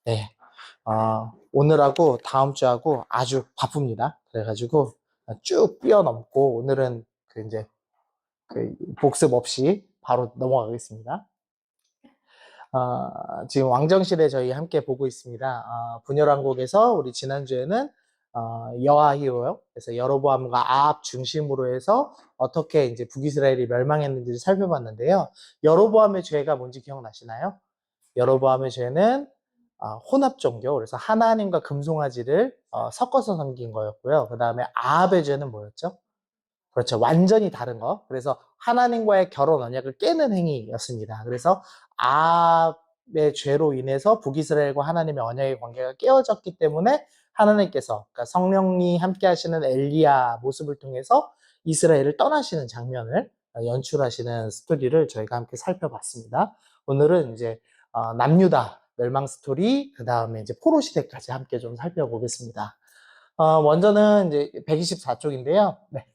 네, 오늘하고 다음 주하고 아주 바쁩니다. 그래가지고 쭉 뛰어넘고 오늘은 이제 복습 없이 바로 넘어가겠습니다. 지금 왕정실에 저희 함께 보고 있습니다. 분열왕국에서 우리 지난주에는 여아히요. 그래서 여로보암과 아합 중심으로 해서 어떻게 이제 북이스라엘이 멸망했는지를 살펴봤는데요. 여로보암의 죄가 뭔지 기억나시나요? 여로보암의 죄는 혼합 종교, 그래서 하나님과 금송아지를 섞어서 섬긴 거였고요. 그 다음에 아합의 죄는 뭐였죠? 그렇죠. 완전히 다른 거. 그래서 하나님과의 결혼 언약을 깨는 행위였습니다. 그래서 아합의 죄로 인해서 북이스라엘과 하나님의 언약의 관계가 깨어졌기 때문에 하나님께서, 그러니까 성령이 함께 하시는 엘리야 모습을 통해서 이스라엘을 떠나시는 장면을 연출하시는 스토리를 저희가 함께 살펴봤습니다. 오늘은 이제 남유다 멸망 스토리, 그 다음에 이제 포로 시대까지 함께 좀 살펴보겠습니다. 먼저는 이제 124쪽인데요. 네.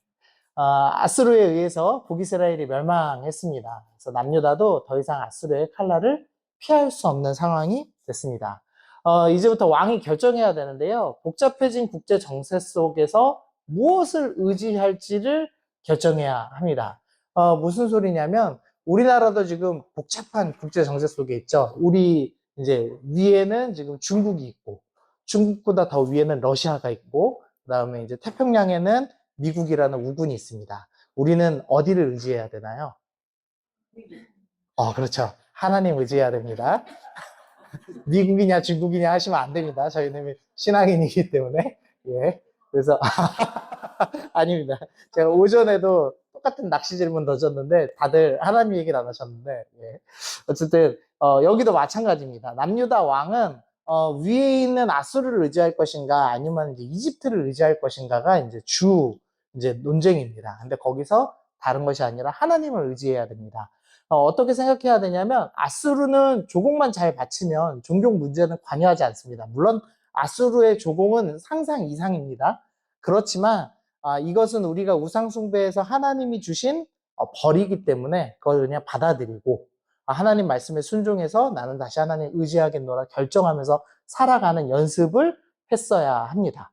아수르에 의해서 북이스라엘이 멸망했습니다. 그래서 남유다도 더 이상 아수르의 칼날을 피할 수 없는 상황이 됐습니다. 이제부터 왕이 결정해야 되는데요. 복잡해진 국제 정세 속에서 무엇을 의지할지를 결정해야 합니다. 무슨 소리냐면 우리나라도 지금 복잡한 국제 정세 속에 있죠. 우리 이제 위에는 지금 중국이 있고 중국보다 더 위에는 러시아가 있고 그다음에 이제 태평양에는 미국이라는 우군이 있습니다. 우리는 어디를 의지해야 되나요? 그렇죠. 하나님 의지해야 됩니다. 미국이냐 중국이냐 하시면 안 됩니다. 저희는 신앙인이기 때문에. 예. 그래서 아닙니다. 제가 오전에도 똑같은 낚시 질문 던졌는데 다들 하나님 얘기를 안 하셨는데 예. 어쨌든 여기도 마찬가지입니다. 남유다 왕은 위에 있는 아수르를 의지할 것인가 아니면 이제 이집트를 의지할 것인가가 이제 논쟁입니다. 근데 거기서 다른 것이 아니라 하나님을 의지해야 됩니다. 어떻게 생각해야 되냐면 아수르는 조공만 잘 바치면 종교 문제는 관여하지 않습니다. 물론 아수르의 조공은 상상 이상입니다. 그렇지만 이것은 우리가 우상숭배에서 하나님이 주신 벌이기 때문에 그걸 그냥 받아들이고 하나님 말씀에 순종해서 나는 다시 하나님 의지하겠노라 결정하면서 살아가는 연습을 했어야 합니다.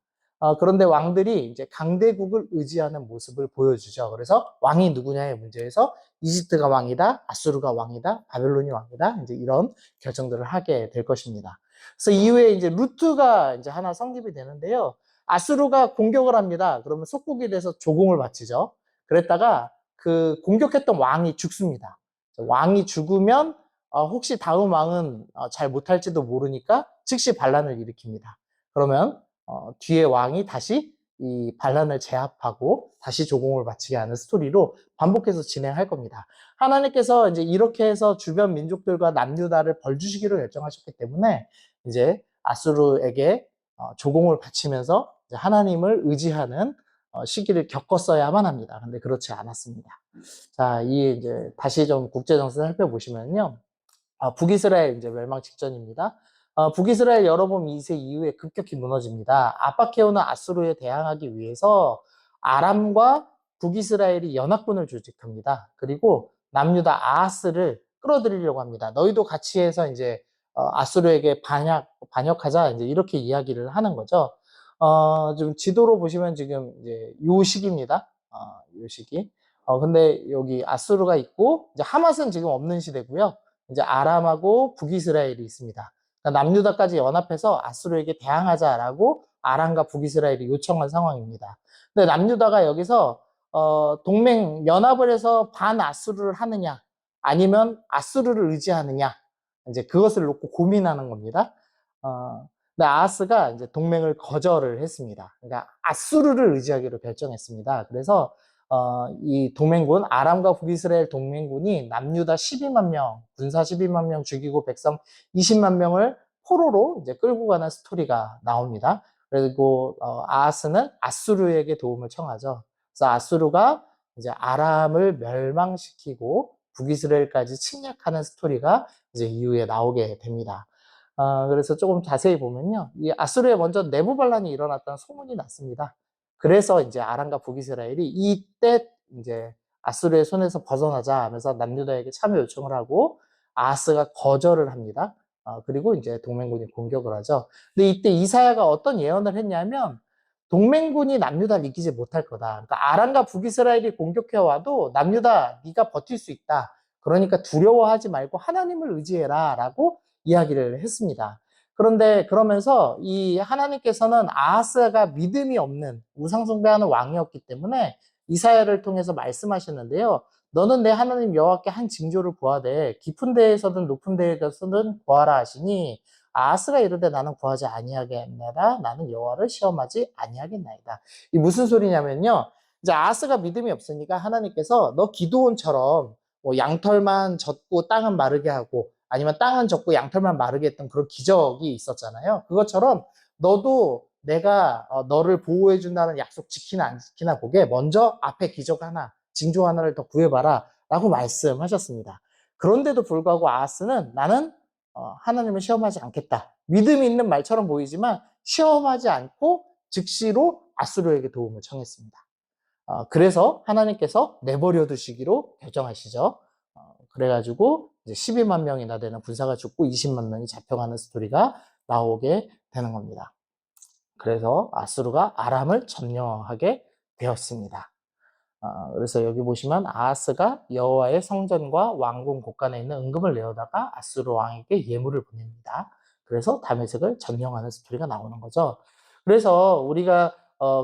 그런데 왕들이 이제 강대국을 의지하는 모습을 보여주죠. 그래서 왕이 누구냐의 문제에서 이집트가 왕이다, 아수르가 왕이다, 바벨론이 왕이다, 이제 이런 결정들을 하게 될 것입니다. 그래서 이후에 이제 루트가 이제 하나 성립이 되는데요. 아수르가 공격을 합니다. 그러면 속국이 돼서 조공을 바치죠. 그랬다가 그 공격했던 왕이 죽습니다. 왕이 죽으면 혹시 다음 왕은 잘 못할지도 모르니까 즉시 반란을 일으킵니다. 그러면 뒤에 왕이 다시 이 반란을 제압하고 다시 조공을 바치게 하는 스토리로 반복해서 진행할 겁니다. 하나님께서 이제 이렇게 해서 주변 민족들과 남유다를 벌주시기로 결정하셨기 때문에 이제 아수르에게 조공을 바치면서 하나님을 의지하는 시기를 겪었어야만 합니다. 근데 그렇지 않았습니다. 자, 이제 다시 좀 국제 정세 살펴보시면요. 북이스라엘 이제 멸망 직전입니다. 북이스라엘 여로보암 2세 이후에 급격히 무너집니다. 압박해오는 아수르에 대항하기 위해서 아람과 북이스라엘이 연합군을 조직합니다. 그리고 남유다 아하스를 끌어들이려고 합니다. 너희도 같이 해서 이제 아수르에게 반역하자 이제 이렇게 이야기를 하는 거죠. 좀 지도로 보시면 지금 이제 요 시기입니다. 요 시기. 근데 여기 아수르가 있고 이제 하맛은 지금 없는 시대고요. 이제 아람하고 북이스라엘이 있습니다. 그러니까 남유다까지 연합해서 아수르에게 대항하자라고 아람과 북이스라엘이 요청한 상황입니다. 근데 남유다가 여기서 동맹 연합을 해서 반아수르를 하느냐 아니면 아수르를 의지하느냐 이제 그것을 놓고 고민하는 겁니다. 근데 아하스가 이제 동맹을 거절을 했습니다. 그러니까 아수르를 의지하기로 결정했습니다. 그래서 이 동맹군, 아람과 북이스라엘 동맹군이 남유다 12만 명, 군사 12만 명 죽이고 백성 20만 명을 포로로 이제 끌고 가는 스토리가 나옵니다. 그리고 아하스는 아수르에게 도움을 청하죠. 그래서 아수르가 이제 아람을 멸망시키고 북이스라엘까지 침략하는 스토리가 이제 이후에 나오게 됩니다. 그래서 조금 자세히 보면요. 이 아수르에 먼저 내부 반란이 일어났다는 소문이 났습니다. 그래서 이제 아람과 북이스라엘이 이때 이제 아수르의 손에서 벗어나자 하면서 남유다에게 참여 요청을 하고 아하스가 거절을 합니다. 그리고 이제 동맹군이 공격을 하죠. 근데 이때 이사야가 어떤 예언을 했냐면 동맹군이 남유다를 이기지 못할 거다. 그러니까 아람과 북이스라엘이 공격해와도 남유다 네가 버틸 수 있다. 그러니까 두려워하지 말고 하나님을 의지해라 라고 이야기를 했습니다. 그런데 그러면서 이 하나님께서는 아하스가 믿음이 없는 우상숭배하는 왕이었기 때문에 이사야를 통해서 말씀하셨는데요. 너는 내 하나님 여호와께 한 징조를 구하되 깊은 데에서든 높은 데에서든 구하라 하시니 아하스가 이르되 나는 구하지 아니하겠나이다. 나는 여호와를 시험하지 아니하겠나이다. 이 무슨 소리냐면요. 이제 아하스가 믿음이 없으니까 하나님께서 너 기드온처럼 뭐 양털만 젖고 땅은 마르게 하고 아니면 땅은 젖고 양털만 마르게 했던 그런 기적이 있었잖아요. 그것처럼 너도 내가 너를 보호해 준다는 약속 지키나 안 지키나 보게 먼저 앞에 기적 하나, 징조 하나를 더 구해봐라 라고 말씀하셨습니다. 그런데도 불구하고 아하스는 나는 하나님을 시험하지 않겠다. 믿음이 있는 말처럼 보이지만 시험하지 않고 즉시로 아수르에게 도움을 청했습니다. 그래서 하나님께서 내버려 두시기로 결정하시죠. 그래가지고 이제 12만 명이나 되는 군사가 죽고 20만 명이 잡혀가는 스토리가 나오게 되는 겁니다. 그래서 아수르가 아람을 점령하게 되었습니다. 그래서 여기 보시면 아하스가 여호와의 성전과 왕궁 곳간에 있는 은금을 내어다가 아수르 왕에게 예물을 보냅니다. 그래서 다메섹을 점령하는 스토리가 나오는 거죠. 그래서 우리가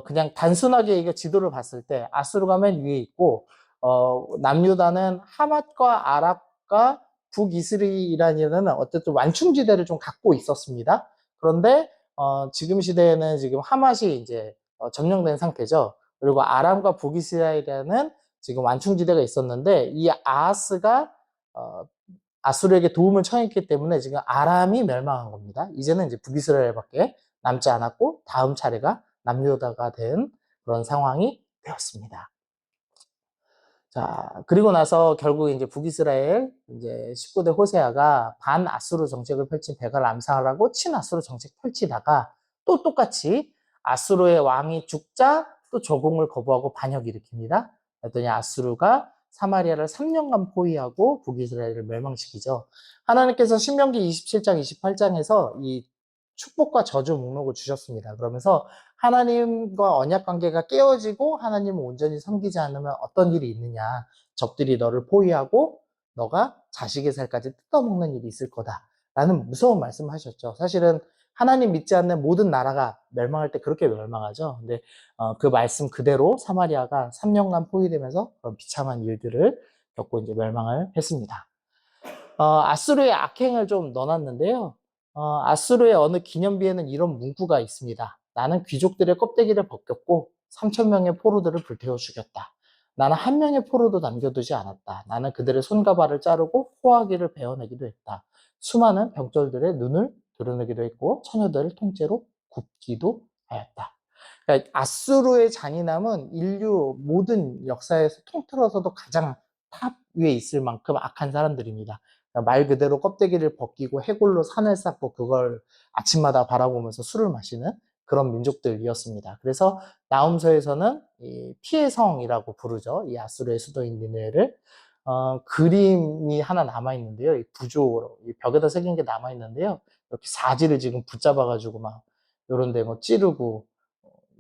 그냥 단순하게 이거 지도를 봤을 때 아수르가 맨 위에 있고 남유다는 하맛과 아랍과 북이스라엘이라는 어쨌든 완충지대를 좀 갖고 있었습니다. 그런데 지금 시대에는 지금 하맛이 이제 점령된 상태죠. 그리고 아람과 북이스라엘이라는 지금 완충지대가 있었는데 이 아하스가 아수르에게 도움을 청했기 때문에 지금 아람이 멸망한 겁니다. 이제는 이제 북이스라엘밖에 남지 않았고 다음 차례가 남유다가 된 그런 상황이 되었습니다. 자, 그리고 나서 결국 이제 북이스라엘 이제 19대 호세아가 반아수르 정책을 펼친 베가를 암살하고 친아수르 정책 펼치다가 또 똑같이 아수르의 왕이 죽자 또 조공을 거부하고 반역 일으킵니다. 그랬더니 아수르가 사마리아를 3년간 포위하고 북이스라엘을 멸망시키죠. 하나님께서 신명기 27장, 28장에서 이 축복과 저주 목록을 주셨습니다. 그러면서 하나님과 언약 관계가 깨어지고 하나님을 온전히 섬기지 않으면 어떤 일이 있느냐. 적들이 너를 포위하고 너가 자식의 살까지 뜯어먹는 일이 있을 거다. 라는 무서운 말씀을 하셨죠. 사실은 하나님 믿지 않는 모든 나라가 멸망할 때 그렇게 멸망하죠. 근데 그 말씀 그대로 사마리아가 3년간 포위되면서 그런 비참한 일들을 겪고 이제 멸망을 했습니다. 아수르의 악행을 좀 넣어놨는데요. 아수르의 어느 기념비에는 이런 문구가 있습니다. 나는 귀족들의 껍데기를 벗겼고 3,000명의 포로들을 불태워 죽였다. 나는 한 명의 포로도 남겨두지 않았다. 나는 그들의 손과 발을 자르고 호화기를 베어내기도 했다. 수많은 병졸들의 눈을 드러내기도 했고 처녀들을 통째로 굽기도 하였다. 그러니까 아수르의 잔인함은 인류 모든 역사에서 통틀어서도 가장 탑 위에 있을 만큼 악한 사람들입니다. 말 그대로 껍데기를 벗기고 해골로 산을 쌓고 그걸 아침마다 바라보면서 술을 마시는 그런 민족들이었습니다. 그래서 나훔서에서는 이 피의 성이라고 부르죠. 이 아수르의 수도인 니느웨를 그림이 하나 남아 있는데요. 이 부조로 이 벽에다 새긴 게 남아 있는데요. 이렇게 사지를 지금 붙잡아가지고 막 이런데 뭐 찌르고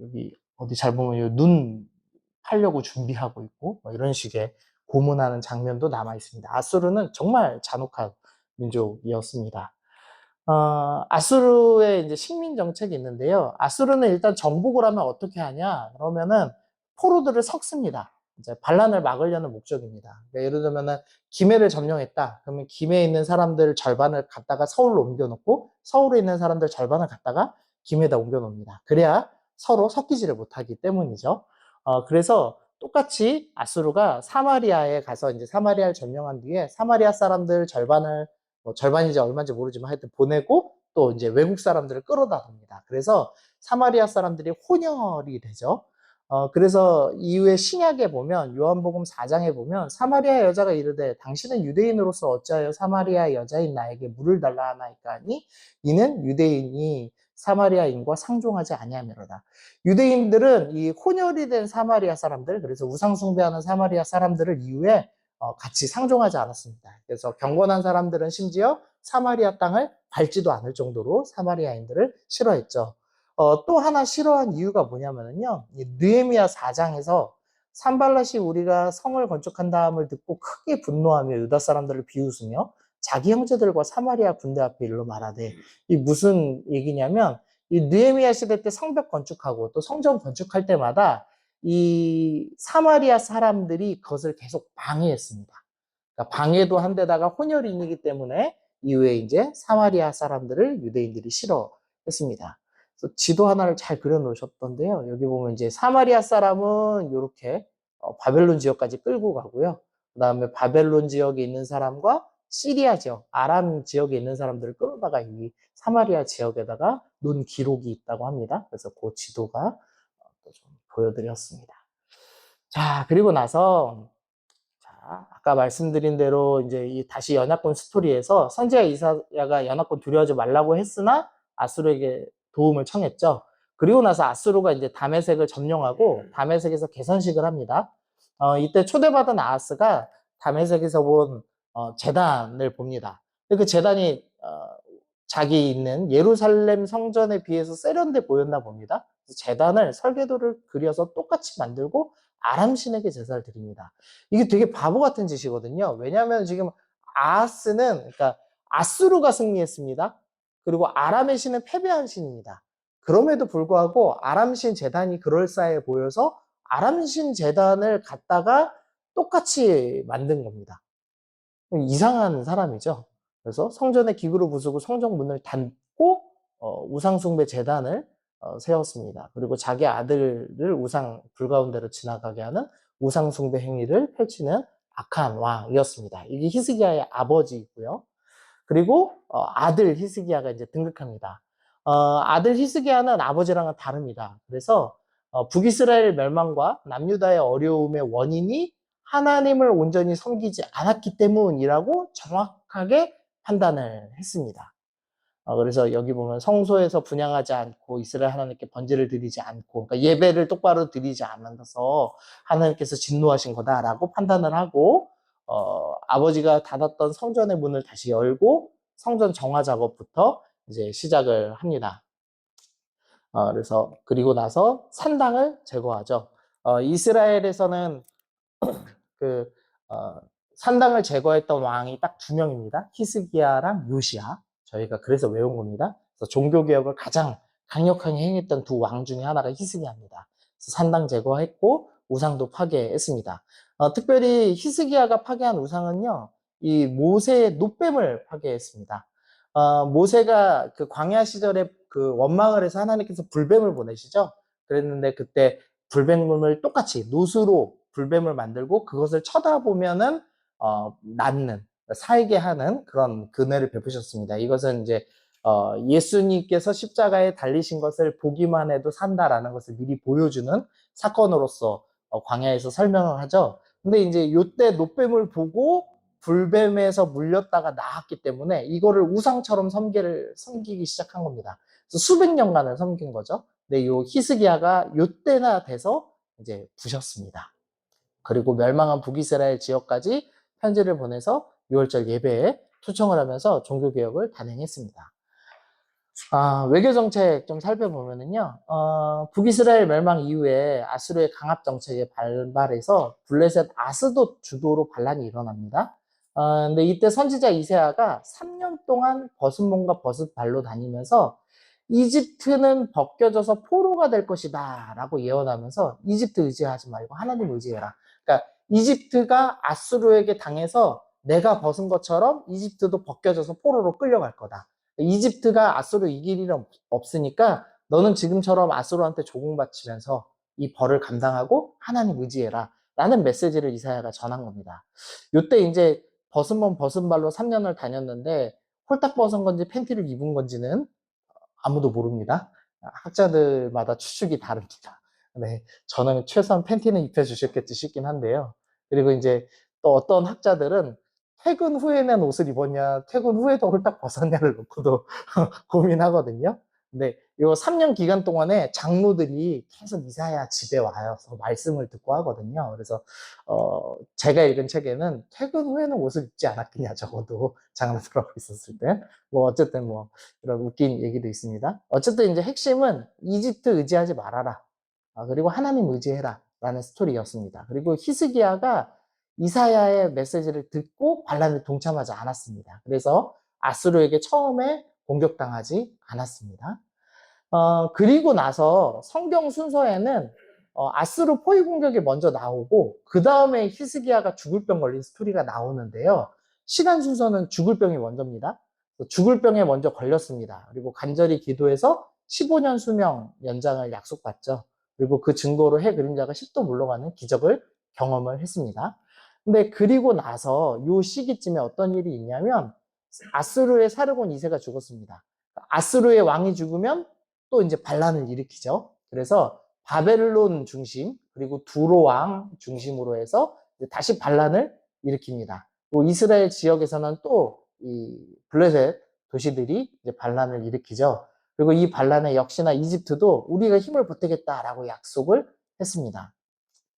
여기 어디 잘 보면 눈 팔려고 준비하고 있고 뭐 이런 식의 고문하는 장면도 남아 있습니다. 아수르는 정말 잔혹한 민족이었습니다. 아수르의 이제 식민 정책이 있는데요. 아수르는 일단 정복을 하면 어떻게 하냐? 그러면은 포로들을 섞습니다. 이제 반란을 막으려는 목적입니다. 그러니까 예를 들면은 김해를 점령했다. 그러면 김해에 있는 사람들 절반을 갖다가 서울로 옮겨놓고 서울에 있는 사람들 절반을 갖다가 김해에다 옮겨놓습니다. 그래야 서로 섞이지를 못하기 때문이죠. 그래서 똑같이 아수르가 사마리아에 가서 이제 사마리아를 점령한 뒤에 사마리아 사람들 절반을 뭐 절반인지 얼마인지 모르지만 하여튼 보내고 또 이제 외국 사람들을 끌어다 봅니다. 그래서 사마리아 사람들이 혼혈이 되죠. 그래서 이후에 신약에 보면 요한복음 4장에 보면 사마리아 여자가 이르되 당신은 유대인으로서 어찌하여 사마리아 여자인 나에게 물을 달라 하나이까 하니 이는 유대인이 사마리아인과 상종하지 아니하미로다. 유대인들은 이 혼혈이 된 사마리아 사람들, 그래서 우상숭배하는 사마리아 사람들을 이후에 같이 상종하지 않았습니다. 그래서 경건한 사람들은 심지어 사마리아 땅을 밟지도 않을 정도로 사마리아인들을 싫어했죠. 또 하나 싫어한 이유가 뭐냐면요. 느헤미야 4장에서 산발랏이 우리가 성을 건축한 다음을 듣고 크게 분노하며 유다 사람들을 비웃으며 자기 형제들과 사마리아 군대 앞에 일러 말하되, 이 무슨 얘기냐면 이 느헤미야 시대 때 성벽 건축하고 또 성전 건축할 때마다 이 사마리아 사람들이 그것을 계속 방해했습니다. 그러니까 방해도 한 데다가 혼혈인이기 때문에 이후에 이제 사마리아 사람들을 유대인들이 싫어했습니다. 그래서 지도 하나를 잘 그려 놓으셨던데요. 여기 보면 이제 사마리아 사람은 이렇게 바벨론 지역까지 끌고 가고요. 그 다음에 바벨론 지역에 있는 사람과 시리아 지역, 아람 지역에 있는 사람들을 끌어다가 이 사마리아 지역에다가 놓은 기록이 있다고 합니다. 그래서 그 지도가 또 좀 보여드렸습니다. 자, 그리고 나서 자, 아까 말씀드린 대로 이제 이 다시 연합군 스토리에서 선지자 이사야가 연합군 두려워하지 말라고 했으나 아수르에게 도움을 청했죠. 그리고 나서 아수르가 이제 다메섹을 점령하고 다메섹에서 개선식을 합니다. 이때 초대받은 아하스가 다메섹에서 본 제단을 봅니다. 그 제단이 자기 있는 예루살렘 성전에 비해서 세련돼 보였나 봅니다. 제단을 설계도를 그려서 똑같이 만들고 아람 신에게 제사를 드립니다. 이게 되게 바보 같은 짓이거든요. 왜냐하면 지금 아하스는 그러니까 아수르가 승리했습니다. 그리고 아람의 신은 패배한 신입니다. 그럼에도 불구하고 아람 신 제단이 그럴싸해 보여서 아람 신 제단을 갖다가 똑같이 만든 겁니다. 이상한 사람이죠. 그래서 성전의 기구를 부수고 성전 문을 닫고 우상숭배 제단을 세웠습니다. 그리고 자기 아들을 우상 불가운데로 지나가게 하는 우상숭배 행위를 펼치는 악한 왕이었습니다. 이게 히스기야의 아버지이고요. 그리고 아들 히스기야가 이제 등극합니다. 아들 히스기야는 아버지랑은 다릅니다. 그래서 북이스라엘 멸망과 남유다의 어려움의 원인이 하나님을 온전히 섬기지 않았기 때문이라고 정확하게 판단을 했습니다. 그래서 여기 보면 성소에서 분향하지 않고 이스라엘 하나님께 번제를 드리지 않고, 그러니까 예배를 똑바로 드리지 않아서 하나님께서 진노하신 거다라고 판단을 하고, 아버지가 닫았던 성전의 문을 다시 열고 성전 정화 작업부터 이제 시작을 합니다. 그래서 그리고 나서 산당을 제거하죠. 이스라엘에서는 그 산당을 제거했던 왕이 딱 2명입니다. 히스기야랑 요시야. 저희가 그래서 외운 겁니다. 그래서 종교개혁을 가장 강력하게 행했던 두 왕 중에 하나가 히스기야입니다. 그래서 산당 제거했고 우상도 파괴했습니다. 특별히 히스기야가 파괴한 우상은요, 이 모세의 놋뱀을 파괴했습니다. 모세가 그 광야 시절에 그 원망을 해서 하나님께서 불뱀을 보내시죠. 그랬는데 그때 불뱀을 똑같이 놋으로 불뱀을 만들고 그것을 쳐다보면은 낫는, 살게 하는 그런 은혜를 베푸셨습니다. 이것은 이제 예수님께서 십자가에 달리신 것을 보기만 해도 산다라는 것을 미리 보여주는 사건으로서 광야에서 설명을 하죠. 근데 이제 요때 놋뱀을 보고 불뱀에서 물렸다가 나았기 때문에 이거를 우상처럼 섬기기 시작한 겁니다. 그래서 수백 년간을 섬긴 거죠. 근데 요 히스기야가 요때나 돼서 이제 부셨습니다. 그리고 멸망한 북이스라엘 지역까지 편지를 보내서 6월절 예배에 초청을 하면서 종교개혁을 단행했습니다. 외교정책 좀 살펴보면은요, 북이스라엘 멸망 이후에 아수르의 강압정책에 발발해서 블레셋 아스돗 주도로 반란이 일어납니다. 근데 이때 선지자 이세야가 3년 동안 벗은 몸과 벗은 발로 다니면서 이집트는 벗겨져서 포로가 될 것이다 라고 예언하면서 이집트 의지하지 말고 하나님 의지해라. 그러니까 이집트가 아수르에게 당해서 내가 벗은 것처럼 이집트도 벗겨져서 포로로 끌려갈 거다. 이집트가 아수르 이길 일은 없으니까 너는 지금처럼 아수르한테 조공바치면서 이 벌을 감당하고 하나님 의지해라 라는 메시지를 이사야가 전한 겁니다. 요때 이제 벗은 몸 벗은 발로 3년을 다녔는데 홀딱 벗은 건지 팬티를 입은 건지는 아무도 모릅니다. 학자들마다 추측이 다릅니다. 네, 저는 최소한 팬티는 입혀주셨겠지 싶긴 한데요. 그리고 이제 또 어떤 학자들은 퇴근 후에는 옷을 입었냐, 퇴근 후에도 홀딱 벗었냐를 놓고도 고민하거든요. 근데 요 3년 기간 동안에 장로들이 계속 이사야 집에 와서 말씀을 듣고 하거든요. 그래서 제가 읽은 책에는 퇴근 후에는 옷을 입지 않았겠냐, 적어도 장로들하고 있었을 때. 뭐 어쨌든 뭐 이런 웃긴 얘기도 있습니다. 어쨌든 이제 핵심은 이집트 의지하지 말아라. 그리고 하나님 의지해라 라는 스토리였습니다. 그리고 히스기야가 이사야의 메시지를 듣고 반란에 동참하지 않았습니다. 그래서 아수르에게 처음에 공격당하지 않았습니다. 그리고 나서 성경 순서에는 아수르 포위 공격이 먼저 나오고 그 다음에 히스기야가 죽을 병 걸린 스토리가 나오는데요. 시간 순서는 죽을 병이 먼저입니다. 죽을 병에 먼저 걸렸습니다. 그리고 간절히 기도해서 15년 수명 연장을 약속받죠. 그리고 그 증거로 해 그림자가 10도 물러가는 기적을 경험을 했습니다. 근데 그리고 나서 요 시기쯤에 어떤 일이 있냐면 아수르의 사르곤 2세가 죽었습니다. 아수르의 왕이 죽으면 또 이제 반란을 일으키죠. 그래서 바벨론 중심 그리고 두로 왕 중심으로 해서 다시 반란을 일으킵니다. 또 이스라엘 지역에서는 또 이 블레셋 도시들이 이제 반란을 일으키죠. 그리고 이 반란에 역시나 이집트도 우리가 힘을 보태겠다라고 약속을 했습니다.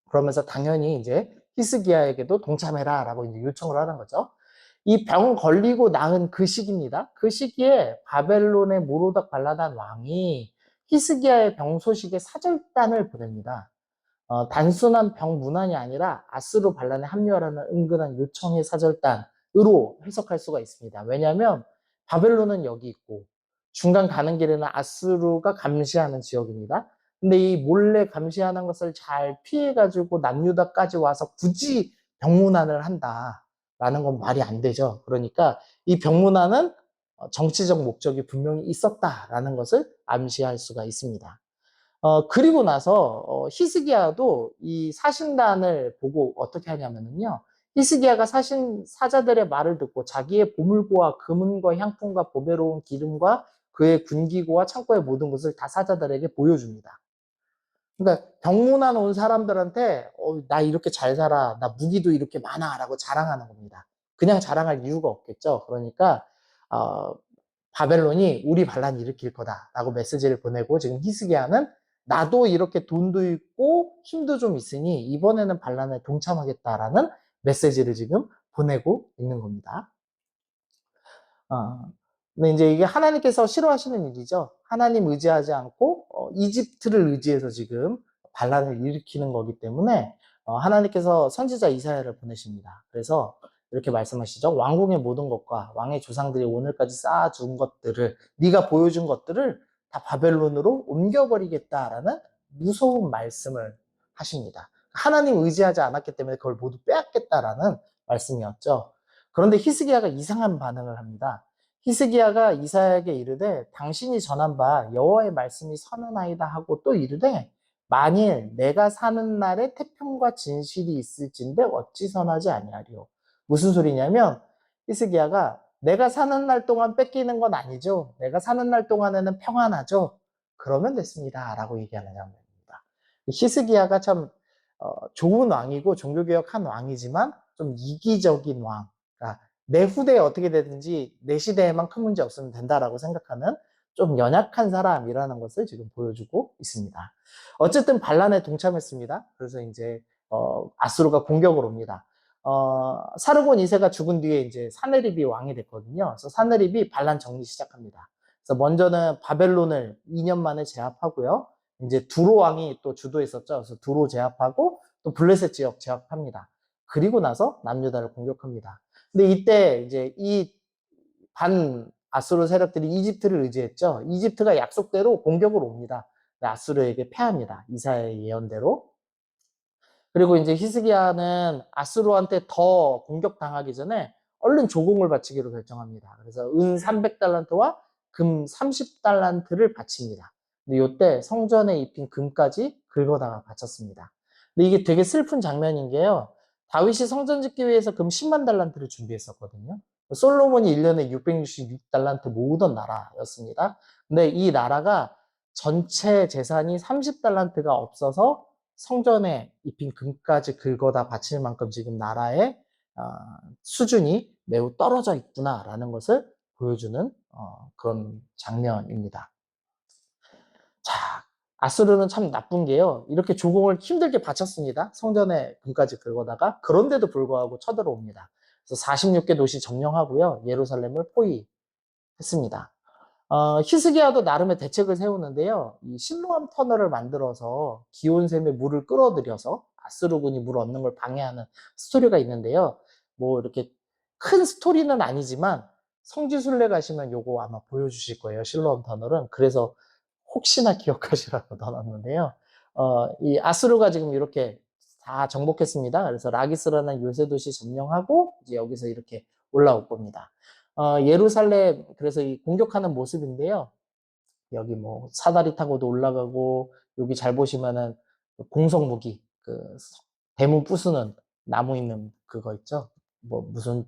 그러면서 당연히 이제 히스기야에게도 동참해라라고 이제 요청을 하는 거죠. 이 병 걸리고 나은 그 시기입니다. 그 시기에 바벨론의 모로닥 발라단 왕이 히스기야의 병 소식에 사절단을 보냅니다. 단순한 병 문안이 아니라 아수르 반란에 합류하라는 은근한 요청의 사절단으로 해석할 수가 있습니다. 왜냐하면 바벨론은 여기 있고 중간 가는 길에는 아수르가 감시하는 지역입니다. 근데 이 몰래 감시하는 것을 잘 피해가지고 남유다까지 와서 굳이 병문안을 한다라는 건 말이 안 되죠. 그러니까 이 병문안은 정치적 목적이 분명히 있었다라는 것을 암시할 수가 있습니다. 그리고 나서 히스기야도 이 사신단을 보고 어떻게 하냐면요. 히스기야가 사자들의 말을 듣고 자기의 보물고와 금은과 향품과 보배로운 기름과 그의 군기고와 창고의 모든 것을 다 사자들에게 보여줍니다. 그러니까 병문안 온 사람들한테 나 이렇게 잘 살아, 나 무기도 이렇게 많아라고 자랑하는 겁니다. 그냥 자랑할 이유가 없겠죠. 그러니까 바벨론이 우리 반란 일으킬 거다라고 메시지를 보내고 지금 히스기야는 나도 이렇게 돈도 있고 힘도 좀 있으니 이번에는 반란에 동참하겠다라는 메시지를 지금 보내고 있는 겁니다. 근데 이제 이게 하나님께서 싫어하시는 일이죠. 하나님 의지하지 않고 이집트를 의지해서 지금 반란을 일으키는 거기 때문에 하나님께서 선지자 이사야를 보내십니다. 그래서 이렇게 말씀하시죠. 왕궁의 모든 것과 왕의 조상들이 오늘까지 쌓아준 것들을 네가 보여준 것들을 다 바벨론으로 옮겨버리겠다라는 무서운 말씀을 하십니다. 하나님 의지하지 않았기 때문에 그걸 모두 빼앗겠다라는 말씀이었죠. 그런데 히스기야가 이상한 반응을 합니다. 히스기야가 이사야에게 이르되 당신이 전한 바 여호와의 말씀이 선언하이다 하고 또 이르되 만일 내가 사는 날에 태평과 진실이 있을진데 어찌 선하지 아니하리요. 무슨 소리냐면 히스기야가 내가 사는 날 동안 뺏기는 건 아니죠. 내가 사는 날 동안에는 평안하죠. 그러면 됐습니다. 라고 얘기하는 장면입니다. 히스기야가 참 좋은 왕이고 종교개혁한 왕이지만 좀 이기적인 왕. 그러니까 내 후대에 어떻게 되든지 내 시대에만 큰 문제 없으면 된다라고 생각하는 좀 연약한 사람이라는 것을 지금 보여주고 있습니다. 어쨌든 반란에 동참했습니다. 그래서 이제 아수르가 공격을 옵니다. 사르곤 2세가 죽은 뒤에 이제 사네립이 왕이 됐거든요. 그래서 사네립이 반란 정리 시작합니다. 그래서 먼저는 바벨론을 2년 만에 제압하고요. 이제 두로 왕이 또 주도했었죠. 그래서 두로 제압하고 또 블레셋 지역 제압합니다. 그리고 나서 남유다를 공격합니다. 근데 이때 이제 이 반 아수르 세력들이 이집트를 의지했죠. 이집트가 약속대로 공격을 옵니다. 아수르에게 패합니다. 이사야의 예언대로. 그리고 이제 히스기야는 아수르한테 더 공격당하기 전에 얼른 조공을 바치기로 결정합니다. 그래서 은 300달란트와 금 30달란트를 바칩니다. 근데 이때 성전에 입힌 금까지 긁어다가 바쳤습니다. 근데 이게 되게 슬픈 장면인 게요. 다윗이 성전 짓기 위해서 금 10만 달란트를 준비했었거든요. 솔로몬이 1년에 666달란트 모으던 나라였습니다. 근데 이 나라가 전체 재산이 30달란트가 없어서 성전에 입힌 금까지 긁어다 바칠 만큼 지금 나라의 수준이 매우 떨어져 있구나라는 것을 보여주는 그런 장면입니다. 아수르는 참 나쁜 게요. 이렇게 조공을 힘들게 바쳤습니다. 성전에 금까지 긁어다가. 그런데도 불구하고 쳐들어옵니다. 그래서 46개 도시 점령하고요. 예루살렘을 포위했습니다. 히스기야도 나름의 대책을 세우는데요. 이 실로암 터널을 만들어서 기온샘에 물을 끌어들여서 아수르군이 물 얻는 걸 방해하는 스토리가 있는데요. 뭐 이렇게 큰 스토리는 아니지만 성지순례 가시면 요거 아마 보여주실 거예요. 실로암 터널은. 그래서 혹시나 기억하시라고 넣어놨는데요. 이 아수르가 지금 이렇게 다 정복했습니다. 그래서 라기스라는 요새 도시 점령하고 이제 여기서 이렇게 올라올 겁니다. 예루살렘, 그래서 이 공격하는 모습인데요. 여기 뭐 사다리 타고도 올라가고, 여기 잘 보시면은 공성 무기, 그 대문 부수는 나무 있는 그거 있죠? 뭐 무슨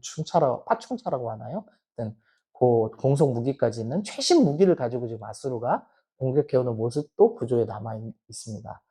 파충차라고 하나요? 하여튼 그 공성 무기까지 있는 최신 무기를 가지고 지금 아수르가 공격해오는 모습도 구조에 남아 있습니다.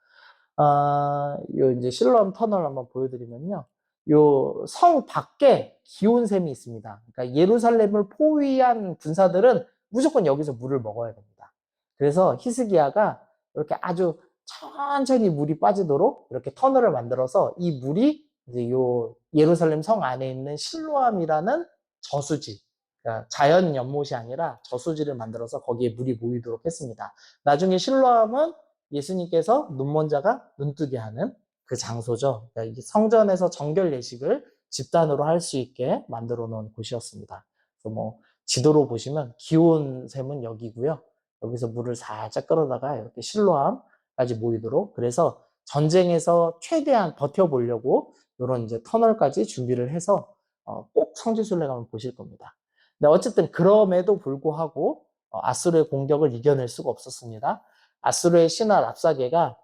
요 이제 실로암 터널 한번 보여드리면요. 요 성 밖에 기온샘이 있습니다. 그러니까 예루살렘을 포위한 군사들은 무조건 여기서 물을 먹어야 됩니다. 그래서 히스기야가 이렇게 아주 천천히 물이 빠지도록 이렇게 터널을 만들어서 이 물이 이제 요 예루살렘 성 안에 있는 실로암이라는 저수지, 그러니까 자연 연못이 아니라 저수지를 만들어서 거기에 물이 모이도록 했습니다. 나중에 실로암은 예수님께서 눈먼 자가 눈뜨게 하는 그 장소죠. 그러니까 성전에서 정결 예식을 집단으로 할 수 있게 만들어 놓은 곳이었습니다. 그래서 뭐 지도로 보시면 기온샘은 여기고요. 여기서 물을 살짝 끌어다가 이렇게 실로암까지 모이도록, 그래서 전쟁에서 최대한 버텨보려고 이런 이제 터널까지 준비를 해서 꼭 성지순례 가면 보실 겁니다. 근데 어쨌든 그럼에도 불구하고 아수르의 공격을 이겨낼 수가 없었습니다. 아수르의 신하 랍사게가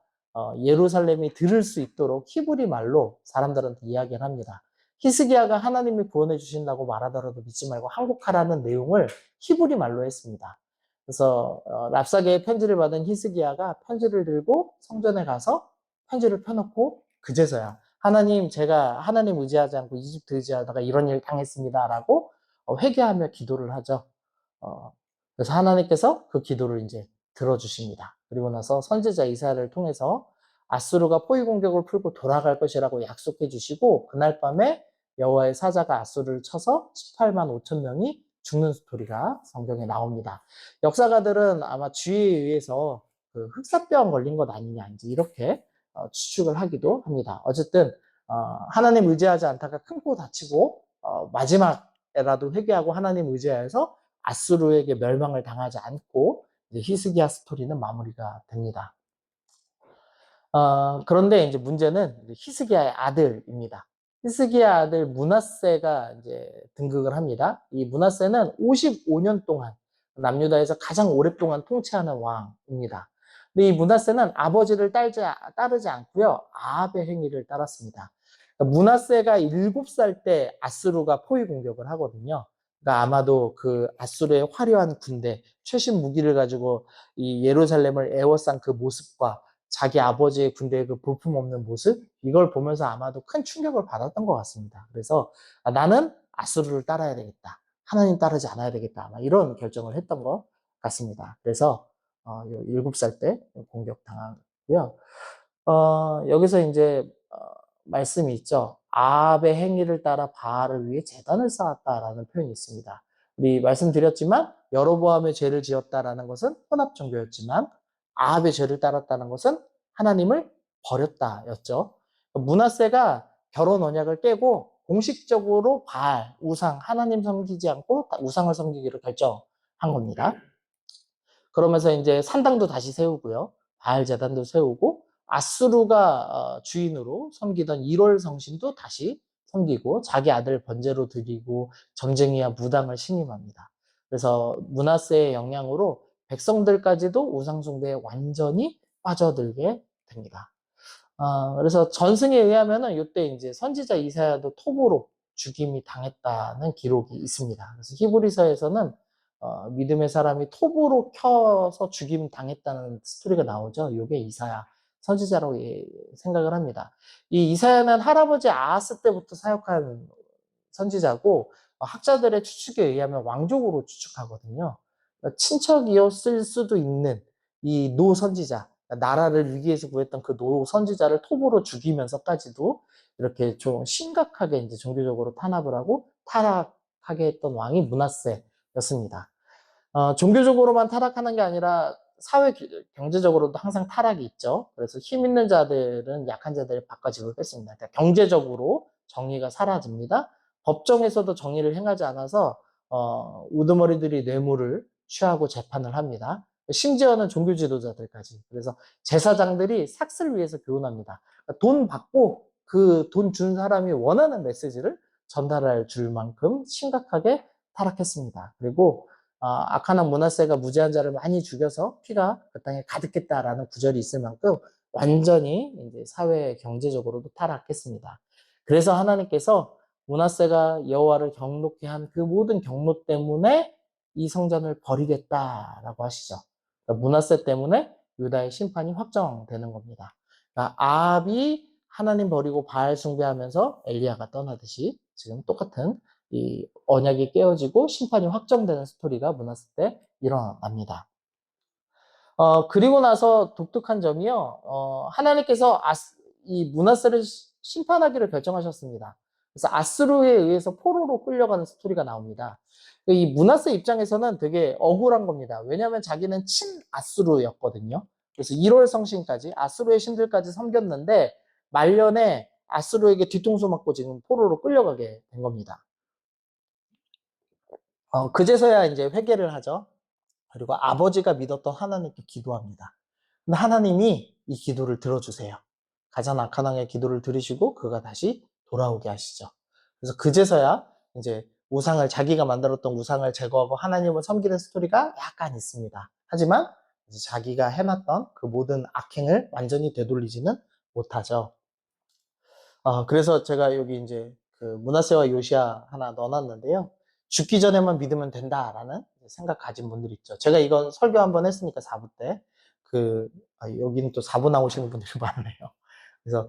예루살렘이 들을 수 있도록 히브리 말로 사람들한테 이야기를 합니다. 히스기야가 하나님이 구원해 주신다고 말하더라도 믿지 말고 항복하라는 내용을 히브리 말로 했습니다. 그래서 랍사게의 편지를 받은 히스기야가 편지를 들고 성전에 가서 편지를 펴놓고 그제서야 하나님, 제가 하나님 의지하지 않고 이집트 의지하다가 이런 일 당했습니다라고 회개하며 기도를 하죠. 그래서 하나님께서 그 기도를 이제 들어주십니다. 그리고 나서 선지자 이사야를 통해서 아수르가 포위 공격을 풀고 돌아갈 것이라고 약속해 주시고, 그날 밤에 여호와의 사자가 아수르를 쳐서 18만 5천 명이 죽는 스토리가 성경에 나옵니다. 역사가들은 아마 주의에 의해서 그 흑사병 걸린 것 아니냐 이제 이렇게 추측을 하기도 합니다. 어쨌든 하나님 의지하지 않다가 큰 코 다치고 마지막에라도 회개하고 하나님 의지하여서 아수르에게 멸망을 당하지 않고 이제 히스기야 스토리는 마무리가 됩니다. 그런데 이제 문제는 히스기야의 아들입니다. 히스기야 아들 므낫세가 이제 등극을 합니다. 이 므낫세는 55년 동안 남유다에서 가장 오랫동안 통치하는 왕입니다. 근데 이 므낫세는 아버지를 따르지 않고요, 아합의 행위를 따랐습니다. 므낫세가 7살 때 아수르가 포위 공격을 하거든요. 그러니까 아마도 그 아수르의 화려한 군대, 최신 무기를 가지고 이 예루살렘을 에워싼 그 모습과 자기 아버지의 군대의 그 볼품없는 모습, 이걸 보면서 아마도 큰 충격을 받았던 것 같습니다. 그래서 나는 아수르를 따라야 되겠다, 하나님 따르지 않아야 되겠다, 아마 이런 결정을 했던 것 같습니다. 그래서 7살 때 공격당하고요. 여기서 이제 말씀이 있죠. 아합의 행위를 따라 바알을 위해 제단을 쌓았다라는 표현이 있습니다. 우리 말씀드렸지만 여로보암의 죄를 지었다라는 것은 혼합 종교였지만 아합의 죄를 따랐다는 것은 하나님을 버렸다였죠. 므낫세가 결혼 언약을 깨고 공식적으로 바알, 우상, 하나님 섬기지 않고 우상을 섬기기로 결정한 겁니다. 그러면서 이제 산당도 다시 세우고요, 바알 제단도 세우고, 아수르가 주인으로 섬기던 1월 성신도 다시 섬기고, 자기 아들 번제로 드리고 점쟁이와 무당을 신임합니다. 그래서 므낫세의 영향으로 백성들까지도 우상숭배에 완전히 빠져들게 됩니다. 그래서 전승에 의하면은 이때 이제 선지자 이사야도 톱으로 죽임이 당했다는 기록이 있습니다. 그래서 히브리서에서는 믿음의 사람이 톱으로 켜서 죽임 당했다는 스토리가 나오죠. 이게 이사야 선지자라고 생각을 합니다. 이 이사야는 할아버지 아하스 때부터 사역한 선지자고, 학자들의 추측에 의하면 왕족으로 추측하거든요. 친척이었을 수도 있는 이 노 선지자, 나라를 위기에서 구했던 그 노 선지자를 톱으로 죽이면서까지도 이렇게 좀 심각하게 이제 종교적으로 탄압을 하고 타락하게 했던 왕이 므낫세였습니다. 종교적으로만 타락하는 게 아니라 사회 경제적으로도 항상 타락이 있죠. 그래서 힘 있는 자들은 약한 자들을 바꿔지고 했습니다. 그러니까 경제적으로 정의가 사라집니다. 법정에서도 정의를 행하지 않아서 우두머리들이 뇌물을 취하고 재판을 합니다. 심지어는 종교 지도자들까지. 그래서 제사장들이 삭슬을 위해서 교훈합니다. 그러니까 돈 받고 그 돈 준 사람이 원하는 메시지를 전달할 줄 만큼 심각하게 타락했습니다. 그리고 아카나 므낫세가 무지한 자를 많이 죽여서 피가 그 땅에 가득했다라는 구절이 있을 만큼 완전히 이제 사회 경제적으로도 타락했습니다. 그래서 하나님께서 므낫세가 여호와를 경록케 한 그 모든 경로 때문에 이 성전을 버리겠다라고 하시죠. 그러니까 므낫세 때문에 유다의 심판이 확정되는 겁니다. 그러니까 아합이 하나님 버리고 바알 숭배하면서 엘리야가 떠나듯이 지금 똑같은 이 언약이 깨어지고 심판이 확정되는 스토리가 므낫세 때 일어납니다. 그리고 나서 독특한 점이요. 하나님께서 이 므낫세를 심판하기를 결정하셨습니다. 그래서 아스루에 의해서 포로로 끌려가는 스토리가 나옵니다. 이 므낫세 입장에서는 되게 억울한 겁니다. 왜냐하면 자기는 친 아스루였거든요. 그래서 1월 성신까지 아스루의 신들까지 섬겼는데 말년에 아스루에게 뒤통수 맞고 지금 포로로 끌려가게 된 겁니다. 그제서야 이제 회개를 하죠. 그리고 아버지가 믿었던 하나님께 기도합니다. 근데 하나님이 이 기도를 들어주세요. 가장 악한 왕의 기도를 들으시고 그가 다시 돌아오게 하시죠. 그래서 그제서야 이제 우상을 자기가 만들었던 우상을 제거하고 하나님을 섬기는 스토리가 약간 있습니다. 하지만 이제 자기가 해놨던 그 모든 악행을 완전히 되돌리지는 못하죠. 그래서 제가 여기 이제 그 므낫세와 요시야 하나 넣어놨는데요. 죽기 전에만 믿으면 된다라는 생각 가진 분들이 있죠. 제가 이건 설교 한번 했으니까 4부 때. 여기는 또 4부 나오시는 분들이 많네요. 그래서,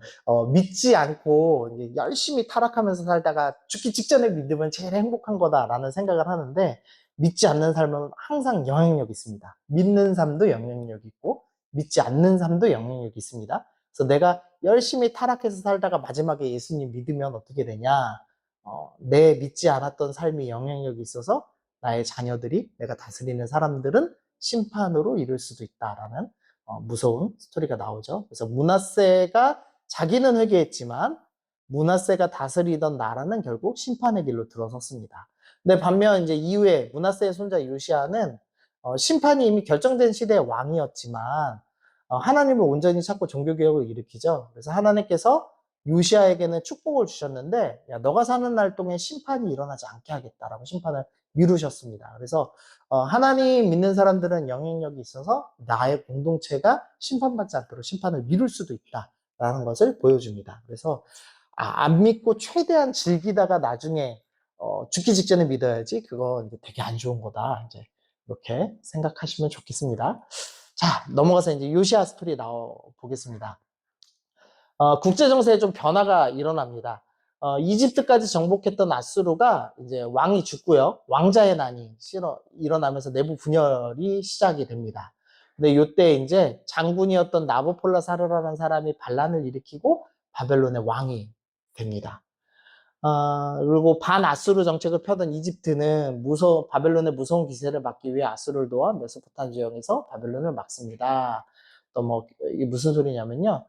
믿지 않고 이제 열심히 타락하면서 살다가 죽기 직전에 믿으면 제일 행복한 거다라는 생각을 하는데, 믿지 않는 삶은 항상 영향력이 있습니다. 믿는 삶도 영향력이 있고, 믿지 않는 삶도 영향력이 있습니다. 그래서 내가 열심히 타락해서 살다가 마지막에 예수님 믿으면 어떻게 되냐? 내 믿지 않았던 삶이 영향력이 있어서 나의 자녀들이 내가 다스리는 사람들은 심판으로 이를 수도 있다라는 무서운 스토리가 나오죠. 그래서 므낫세가 자기는 회개했지만 므낫세가 다스리던 나라는 결국 심판의 길로 들어섰습니다. 근데 반면 이제 이후에 므낫세의 손자 요시아는 심판이 이미 결정된 시대의 왕이었지만 하나님을 온전히 찾고 종교개혁을 일으키죠. 그래서 하나님께서 요시아에게는 축복을 주셨는데 야, 너가 사는 날 동안 심판이 일어나지 않게 하겠다라고 심판을 미루셨습니다. 그래서 하나님 믿는 사람들은 영향력이 있어서 나의 공동체가 심판받지 않도록 심판을 미룰 수도 있다라는 것을 보여줍니다. 그래서 안 믿고 최대한 즐기다가 나중에 죽기 직전에 믿어야지 그거 이제 되게 안 좋은 거다. 이제 이렇게 생각하시면 좋겠습니다. 자, 넘어가서 이제 요시아 스토리 나와 보겠습니다. 국제 정세에 좀 변화가 일어납니다. 이집트까지 정복했던 아수르가 이제 왕이 죽고요. 왕자의 난이 일어나면서 내부 분열이 시작이 됩니다. 근데 이때 이제 장군이었던 나보폴라사르라는 사람이 반란을 일으키고 바벨론의 왕이 됩니다. 그리고 반아수르 정책을 펴던 이집트는 바벨론의 무서운 기세를 막기 위해 아수르를 도와 메소포타미아 지역에서 바벨론을 막습니다. 또 이게 무슨 소리냐면요.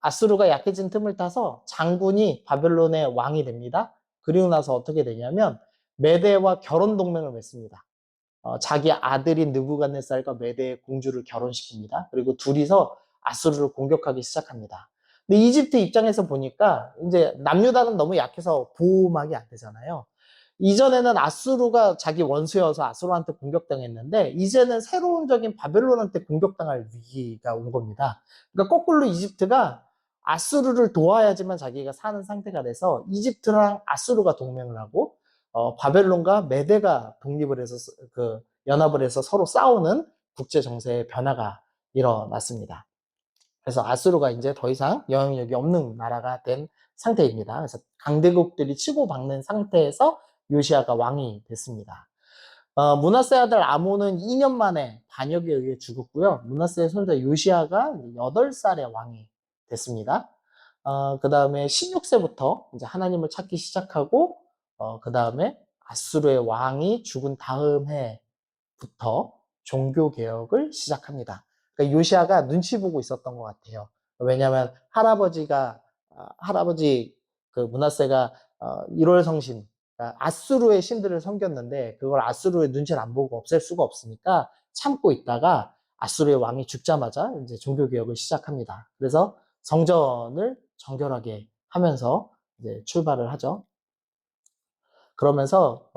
아수르가 약해진 틈을 타서 장군이 바벨론의 왕이 됩니다. 그리고 나서 어떻게 되냐면 메대와 결혼 동맹을 맺습니다. 자기 아들인 느부갓네살과 메대의 공주를 결혼시킵니다. 그리고 둘이서 아수르를 공격하기 시작합니다. 근데 이집트 입장에서 보니까 이제 남유다는 너무 약해서 보호막이 안 되잖아요. 이전에는 아수르가 자기 원수여서 아수르한테 공격당했는데 이제는 새로운적인 바벨론한테 공격당할 위기가 온 겁니다. 그러니까 거꾸로 이집트가 아수르를 도와야지만 자기가 사는 상태가 돼서 이집트랑 아수르가 동맹을 하고 바벨론과 메대가 독립을 해서 연합을 해서 서로 싸우는 국제 정세의 변화가 일어났습니다. 그래서 아수르가 이제 더 이상 영향력이 없는 나라가 된 상태입니다. 그래서 강대국들이 치고받는 상태에서 요시아가 왕이 됐습니다. 므낫세 아들 아몬은 2년 만에 반역에 의해 죽었고요. 므낫세의 손자 요시아가 8살에 왕이 됐습니다. 그 다음에 16세부터 이제 하나님을 찾기 시작하고, 그 다음에 아수르의 왕이 죽은 다음 해부터 종교 개혁을 시작합니다. 그러니까 요시아가 눈치 보고 있었던 것 같아요. 왜냐하면 할아버지 그 므낫세가 1월 성신, 그러니까 아수르의 신들을 섬겼는데 그걸 아수르의 눈치를 안 보고 없앨 수가 없으니까 참고 있다가 아수르의 왕이 죽자마자 이제 종교 개혁을 시작합니다. 그래서 성전을 정결하게 하면서 이제 출발을 하죠. 그러면서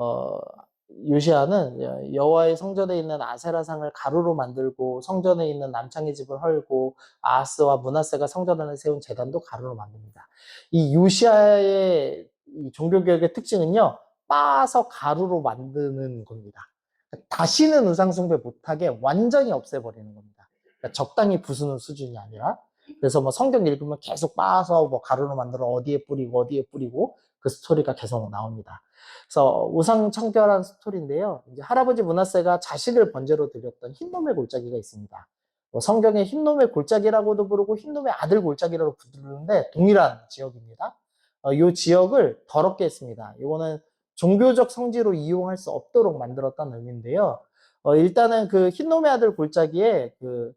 요시아는 여호와의 성전에 있는 아세라상을 가루로 만들고 성전에 있는 남창의 집을 헐고 아하스와 므낫세가 성전 안에 세운 제단도 가루로 만듭니다. 이 요시아의 이 종교개혁의 특징은요, 빻아서 가루로 만드는 겁니다. 다시는 우상숭배 못하게 완전히 없애버리는 겁니다. 그러니까 적당히 부수는 수준이 아니라. 그래서 뭐 성경 읽으면 계속 빻아서 뭐 가루로 만들어 어디에 뿌리고 그 스토리가 계속 나옵니다. 그래서 우상청결한 스토리인데요. 이제 할아버지 므낫세가 자식을 번제로 드렸던 흰놈의 골짜기가 있습니다. 뭐 성경에 흰놈의 골짜기라고도 부르고 흰놈의 아들 골짜기라고 부르는데 동일한 지역입니다. 이 지역을 더럽게 했습니다. 이거는 종교적 성지로 이용할 수 없도록 만들었다는 의미인데요. 일단은 그 흰놈의 아들 골짜기에 그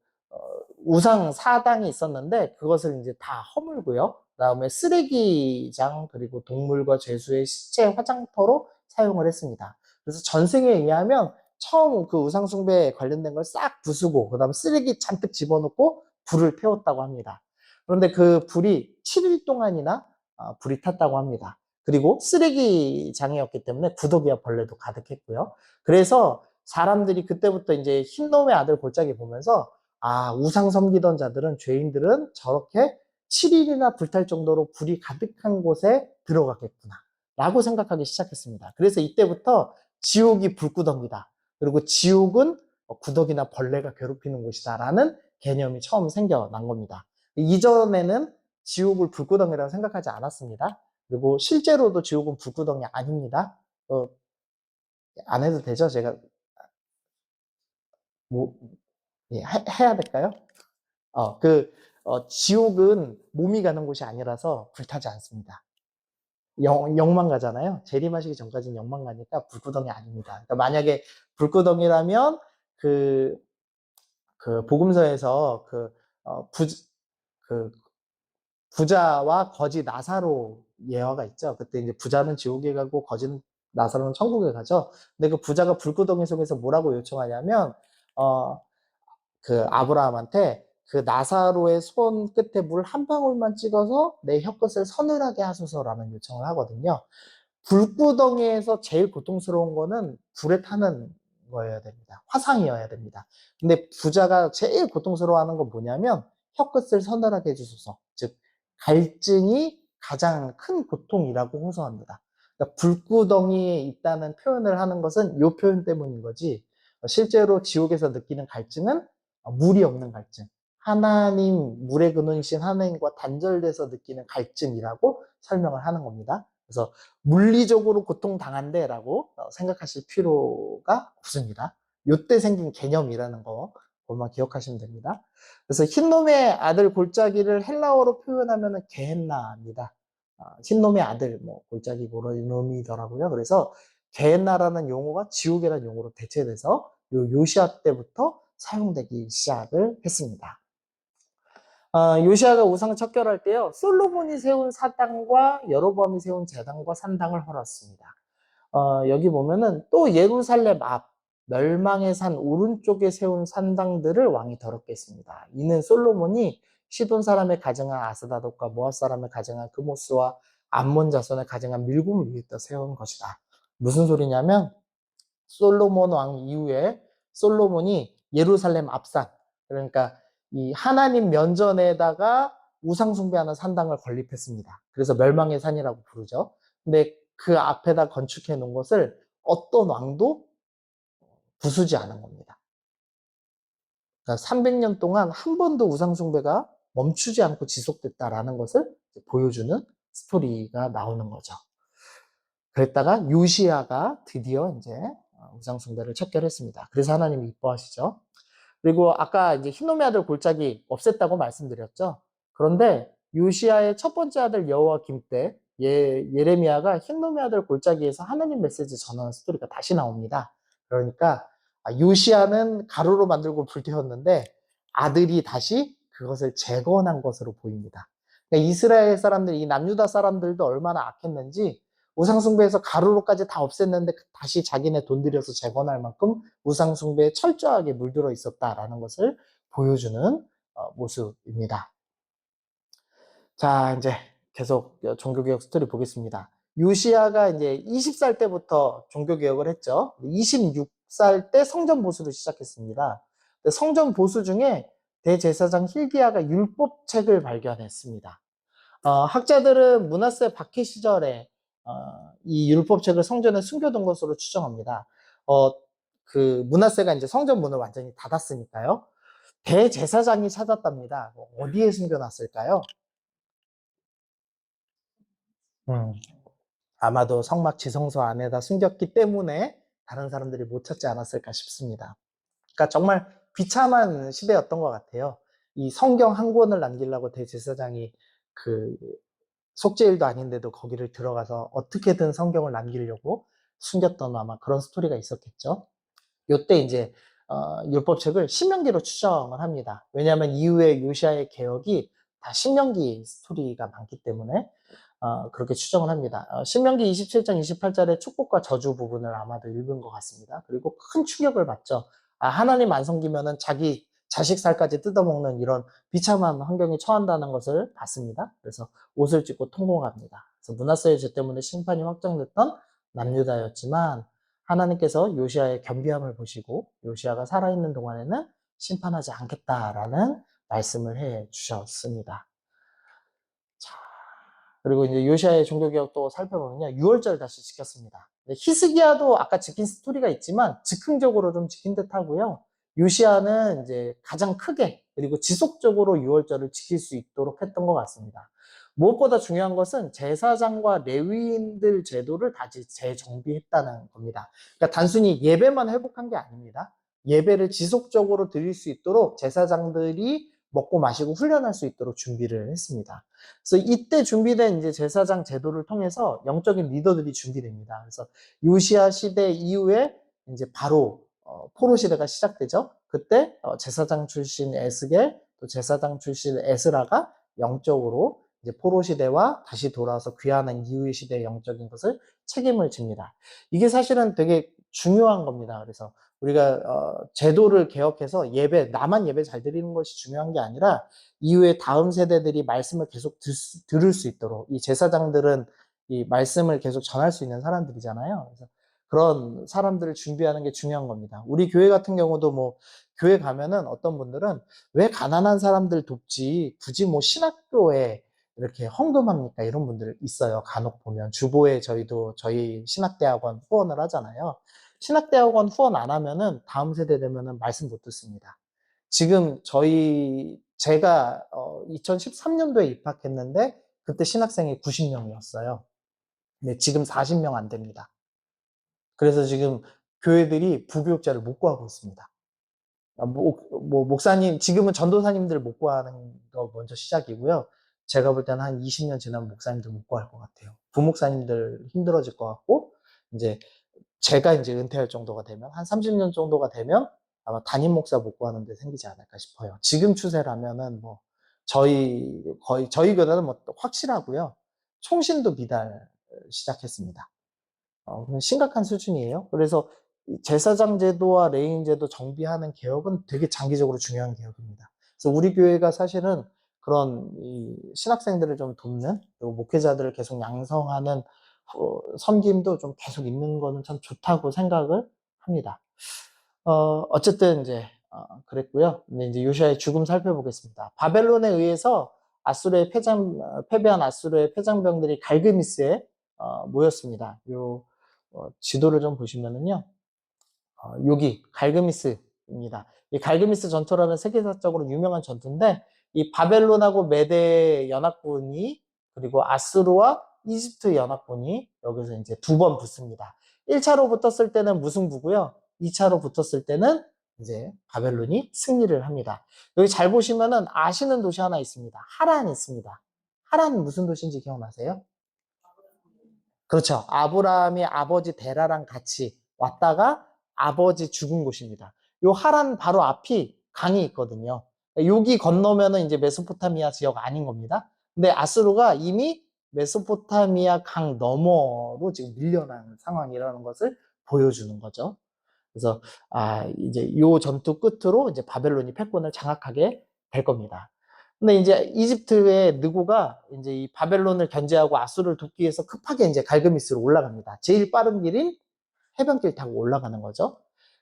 우상 사당이 있었는데 그것을 이제 다 허물고요. 그다음에 쓰레기장 그리고 동물과 죄수의 시체 화장터로 사용을 했습니다. 그래서 전승에 의하면 처음 그 우상 숭배에 관련된 걸 싹 부수고 그다음에 쓰레기 잔뜩 집어넣고 불을 태웠다고 합니다. 그런데 그 불이 7일 동안이나 불이 탔다고 합니다. 그리고 쓰레기장이었기 때문에 구더기와 벌레도 가득했고요. 그래서 사람들이 그때부터 이제 흰놈의 아들 골짜기 보면서 우상 섬기던 자들은, 죄인들은 저렇게 7일이나 불탈 정도로 불이 가득한 곳에 들어갔겠구나 라고 생각하기 시작했습니다. 그래서 이때부터 지옥이 불구덩이다, 그리고 지옥은 구더기나 벌레가 괴롭히는 곳이다 라는 개념이 처음 생겨난 겁니다. 이전에는 지옥을 불구덩이라고 생각하지 않았습니다. 그리고 실제로도 지옥은 불구덩이 아닙니다. 안 해도 되죠? 제가 뭐 해야 될까요? 지옥은 몸이 가는 곳이 아니라서 불타지 않습니다. 영만 가잖아요. 재림하시기 전까지는 영만 가니까 불구덩이 아닙니다. 그러니까 만약에 불구덩이라면 그 복음서에서 그 부자와 거지 나사로 예화가 있죠. 그때 이제 부자는 지옥에 가고 거지는 나사로는 천국에 가죠. 근데 그 부자가 불구덩이 속에서 뭐라고 요청하냐면 그 아브라함한테 그 나사로의 손 끝에 물 한 방울만 찍어서 내 혀끝을 서늘하게 하소서라는 요청을 하거든요. 불구덩이에서 제일 고통스러운 거는 불에 타는 거여야 됩니다. 화상이어야 됩니다. 근데 부자가 제일 고통스러워하는 건 뭐냐면 혀끝을 서늘하게 해주소서. 즉 갈증이 가장 큰 고통이라고 호소합니다. 그러니까 불구덩이에 있다는 표현을 하는 것은 이 표현 때문인 거지, 실제로 지옥에서 느끼는 갈증은 물이 없는 갈증, 하나님, 물에 그누신 하나님과 단절돼서 느끼는 갈증이라고 설명을 하는 겁니다. 그래서 물리적으로 고통당한대 라고 생각하실 필요가 없습니다. 요때 생긴 개념이라는 거 그것만 기억하시면 됩니다. 그래서 흰놈의 아들 골짜기를 헬라어로 표현하면 게헨나입니다. 흰놈의 아들, 뭐 골짜기 놈이더라고요. 그래서 게헨나라는 용어가 지옥이라는 용어로 대체돼서 요시아 때부터 사용되기 시작을 했습니다. 요시아가 우상을 척결할 때요, 솔로몬이 세운 사당과 여로보암이 세운 제단과 산당을 헐었습니다. 여기 보면은 또 예루살렘 앞 멸망의 산 오른쪽에 세운 산당들을 왕이 더럽게 했습니다. 이는 솔로몬이 시돈 사람의 가증한 아스다돗과 모압 사람의 가증한 그모스와 암몬 자손의 가증한 밀곰을 위에다 세운 것이다. 무슨 소리냐면 솔로몬 왕 이후에 솔로몬이 예루살렘 앞산, 그러니까 이 하나님 면전에다가 우상 숭배하는 산당을 건립했습니다. 그래서 멸망의 산이라고 부르죠. 근데 그 앞에다 건축해 놓은 것을 어떤 왕도 부수지 않은 겁니다. 그러니까 300년 동안 한 번도 우상 숭배가 멈추지 않고 지속됐다라는 것을 보여주는 스토리가 나오는 거죠. 그랬다가 요시아가 드디어 이제 우상 숭배를 척결했습니다. 그래서 하나님이 이뻐하시죠. 그리고 아까 이제 흰놈의 아들 골짜기 없앴다고 말씀드렸죠. 그런데 요시야의 첫 번째 아들 여호와김 때 예레미야가 흰놈의 아들 골짜기에서 하나님 메시지 전하는 스토리가 다시 나옵니다. 그러니까 요시야는 가루로 만들고 불태웠는데 아들이 다시 그것을 재건한 것으로 보입니다. 그러니까 이스라엘 사람들, 이 남유다 사람들도 얼마나 악했는지 우상숭배에서 가루로까지 다 없앴는데 다시 자기네 돈 들여서 재건할 만큼 우상숭배에 철저하게 물들어 있었다라는 것을 보여주는 모습입니다. 자, 이제 계속 종교개혁 스토리 보겠습니다. 요시야가 이제 20살 때부터 종교개혁을 했죠. 26살 때 성전 보수를 시작했습니다. 성전 보수 중에 대제사장 힐기야가 율법책을 발견했습니다. 학자들은 므낫세 박해 시절에 이 율법책을 성전에 숨겨둔 것으로 추정합니다. 그 므낫세가 이제 성전 문을 완전히 닫았으니까요. 대제사장이 찾았답니다. 어디에 숨겨놨을까요? 아마도 성막 지성소 안에다 숨겼기 때문에 다른 사람들이 못 찾지 않았을까 싶습니다. 그러니까 정말 비참한 시대였던 것 같아요. 이 성경 한 권을 남기려고 대제사장이 그 속죄일도 아닌데도 거기를 들어가서 어떻게든 성경을 남기려고 숨겼던 아마 그런 스토리가 있었겠죠. 요때 이제 율법책을 신명기로 추정을 합니다. 왜냐하면 이후에 요시아의 개혁이 다 신명기 스토리가 많기 때문에 그렇게 추정을 합니다. 신명기 27장 28절의 축복과 저주 부분을 아마도 읽은 것 같습니다. 그리고 큰 충격을 받죠. 하나님 안 섬기면은 자기 자식 살까지 뜯어먹는 이런 비참한 환경에 처한다는 것을 봤습니다. 그래서 옷을 찢고 통곡합니다. 그래서 므낫세의 죄 때문에 심판이 확정됐던 남유다였지만 하나님께서 요시아의 겸비함을 보시고 요시아가 살아있는 동안에는 심판하지 않겠다라는 말씀을 해 주셨습니다. 자, 그리고 이제 요시아의 종교개혁도 살펴보면요. 6월절 다시 지켰습니다. 히스기야도 아까 지킨 스토리가 있지만 즉흥적으로 좀 지킨 듯 하고요. 요시아는 이제 가장 크게 그리고 지속적으로 6월절을 지킬 수 있도록 했던 것 같습니다. 무엇보다 중요한 것은 제사장과 레위인들 제도를 다시 재정비했다는 겁니다. 그러니까 단순히 예배만 회복한 게 아닙니다. 예배를 지속적으로 드릴 수 있도록 제사장들이 먹고 마시고 훈련할 수 있도록 준비를 했습니다. 그래서 이때 준비된 이제 제사장 제도를 통해서 영적인 리더들이 준비됩니다. 그래서 요시야 시대 이후에 이제 바로 포로 시대가 시작되죠. 그때 제사장 출신 에스겔 또 제사장 출신 에스라가 영적으로 이제 포로 시대와 다시 돌아와서 귀환한 이후의 시대의 영적인 것을 책임을 집니다. 이게 사실은 되게 중요한 겁니다. 그래서 우리가 제도를 개혁해서 나만 예배 잘 드리는 것이 중요한 게 아니라 이후에 다음 세대들이 말씀을 계속 들을 수 있도록 이 제사장들은 이 말씀을 계속 전할 수 있는 사람들이잖아요. 그래서 그런 사람들을 준비하는 게 중요한 겁니다. 우리 교회 같은 경우도 뭐 교회 가면은 어떤 분들은 왜 가난한 사람들 돕지 굳이 뭐 신학교에 이렇게 헌금합니까? 이런 분들 있어요. 간혹 보면 주보에 저희도 저희 신학대학원 후원을 하잖아요. 신학대학원 후원 안 하면은 다음 세대 되면은 말씀 못 듣습니다. 지금 제가 2013년도에 입학했는데 그때 신학생이 90명이었어요. 근데 지금 40명 안 됩니다. 그래서 지금 교회들이 부교육자를 못 구하고 있습니다. 목사님, 지금은 전도사님들 못 구하는 거 먼저 시작이고요. 제가 볼 때는 한 20년 지나면 목사님들 못 구할 것 같아요. 부목사님들 힘들어질 것 같고, 이제 제가 이제 은퇴할 정도가 되면, 한 30년 정도가 되면 아마 담임 목사 못 구하는 데 생기지 않을까 싶어요. 지금 추세라면은 뭐, 저희 교단은 뭐 확실하고요. 총신도 비달 시작했습니다. 심각한 수준이에요. 그래서 제사장 제도와 레인 제도 정비하는 개혁은 되게 장기적으로 중요한 개혁입니다. 그래서 우리 교회가 사실은 그런 신학생들을 좀 돕는 그리고 목회자들을 계속 양성하는 섬김도 좀 계속 있는 거는 참 좋다고 생각을 합니다. 어쨌든 이제 그랬고요. 근데 이제 요시아의 죽음 살펴보겠습니다. 바벨론에 의해서 패배한 아수르의 패장병들이 갈그미스에 모였습니다. 지도를 좀 보시면은요. 여기 갈그미스입니다. 이 갈그미스 전투라는 세계사적으로 유명한 전투인데 이 바벨론하고 메대 연합군이 그리고 아수르와 이집트 연합군이 여기서 이제 두 번 붙습니다. 1차로 붙었을 때는 무승부고요. 2차로 붙었을 때는 이제 바벨론이 승리를 합니다. 여기 잘 보시면은 아시는 도시 하나 있습니다. 하란 있습니다. 하란 무슨 도시인지 기억나세요? 그렇죠. 아브라함이 아버지 데라랑 같이 왔다가 아버지 죽은 곳입니다. 요 하란 바로 앞이 강이 있거든요. 여기 건너면은 이제 메소포타미아 지역 아닌 겁니다. 근데 아수르가 이미 메소포타미아 강 너머로 지금 밀려난 상황이라는 것을 보여주는 거죠. 그래서 이제 요 전투 끝으로 이제 바벨론이 패권을 장악하게 될 겁니다. 근데 이제 이집트의 느고가 이제 이 바벨론을 견제하고 아수르를 돕기 위해서 급하게 이제 갈그미스로 올라갑니다. 제일 빠른 길인 해변길 타고 올라가는 거죠.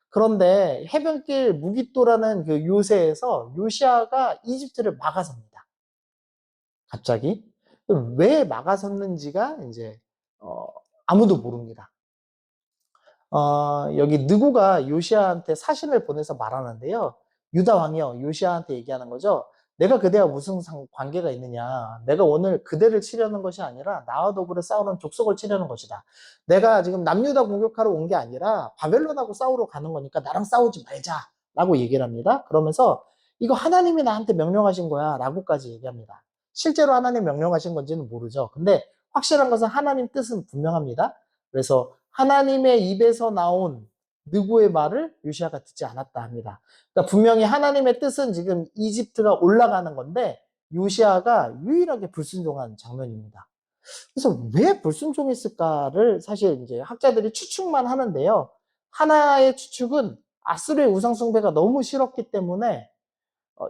그런데 해변길 무기또라는 그 요새에서 요시아가 이집트를 막아섭니다. 갑자기. 왜 막아섰는지가 이제 아무도 모릅니다. 여기 느고가 요시아한테 사신을 보내서 말하는데요. 유다 왕이요, 요시아한테 얘기하는 거죠. 내가 그대와 무슨 관계가 있느냐. 내가 오늘 그대를 치려는 것이 아니라 나와 더불어 싸우는 족속을 치려는 것이다. 내가 지금 남유다 공격하러 온 게 아니라 바벨론하고 싸우러 가는 거니까 나랑 싸우지 말자. 라고 얘기를 합니다. 그러면서 이거 하나님이 나한테 명령하신 거야. 라고까지 얘기합니다. 실제로 하나님 명령하신 건지는 모르죠. 근데 확실한 것은 하나님 뜻은 분명합니다. 그래서 하나님의 입에서 나온 느고의 말을 요시아가 듣지 않았다 합니다. 그러니까 분명히 하나님의 뜻은 지금 이집트가 올라가는 건데 요시아가 유일하게 불순종한 장면입니다. 그래서 왜 불순종했을까를 사실 이제 학자들이 추측만 하는데요. 하나의 추측은 아수르의 우상숭배가 너무 싫었기 때문에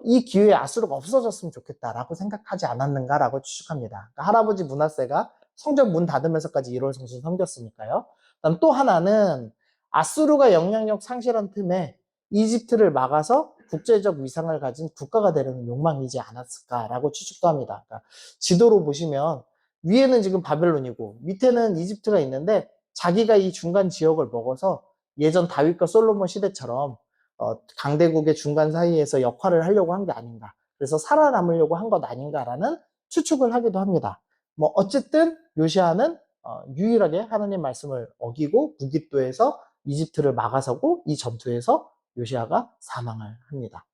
이 기회에 아수르가 없어졌으면 좋겠다라고 생각하지 않았는가라고 추측합니다. 그러니까 할아버지 므낫세가 성전 문 닫으면서까지 1월 성신 섬겼으니까요. 그다음 또 하나는 아수르가 영향력 상실한 틈에 이집트를 막아서 국제적 위상을 가진 국가가 되려는 욕망이지 않았을까라고 추측도 합니다. 그러니까 지도로 보시면 위에는 지금 바벨론이고 밑에는 이집트가 있는데 자기가 이 중간 지역을 먹어서 예전 다윗과 솔로몬 시대처럼 강대국의 중간 사이에서 역할을 하려고 한 게 아닌가. 그래서 살아남으려고 한 것 아닌가라는 추측을 하기도 합니다. 뭐 어쨌든 요시아는 유일하게 하나님 말씀을 어기고 무기또에서 이집트를 막아서고 이 전투에서 요시아가 사망을 합니다.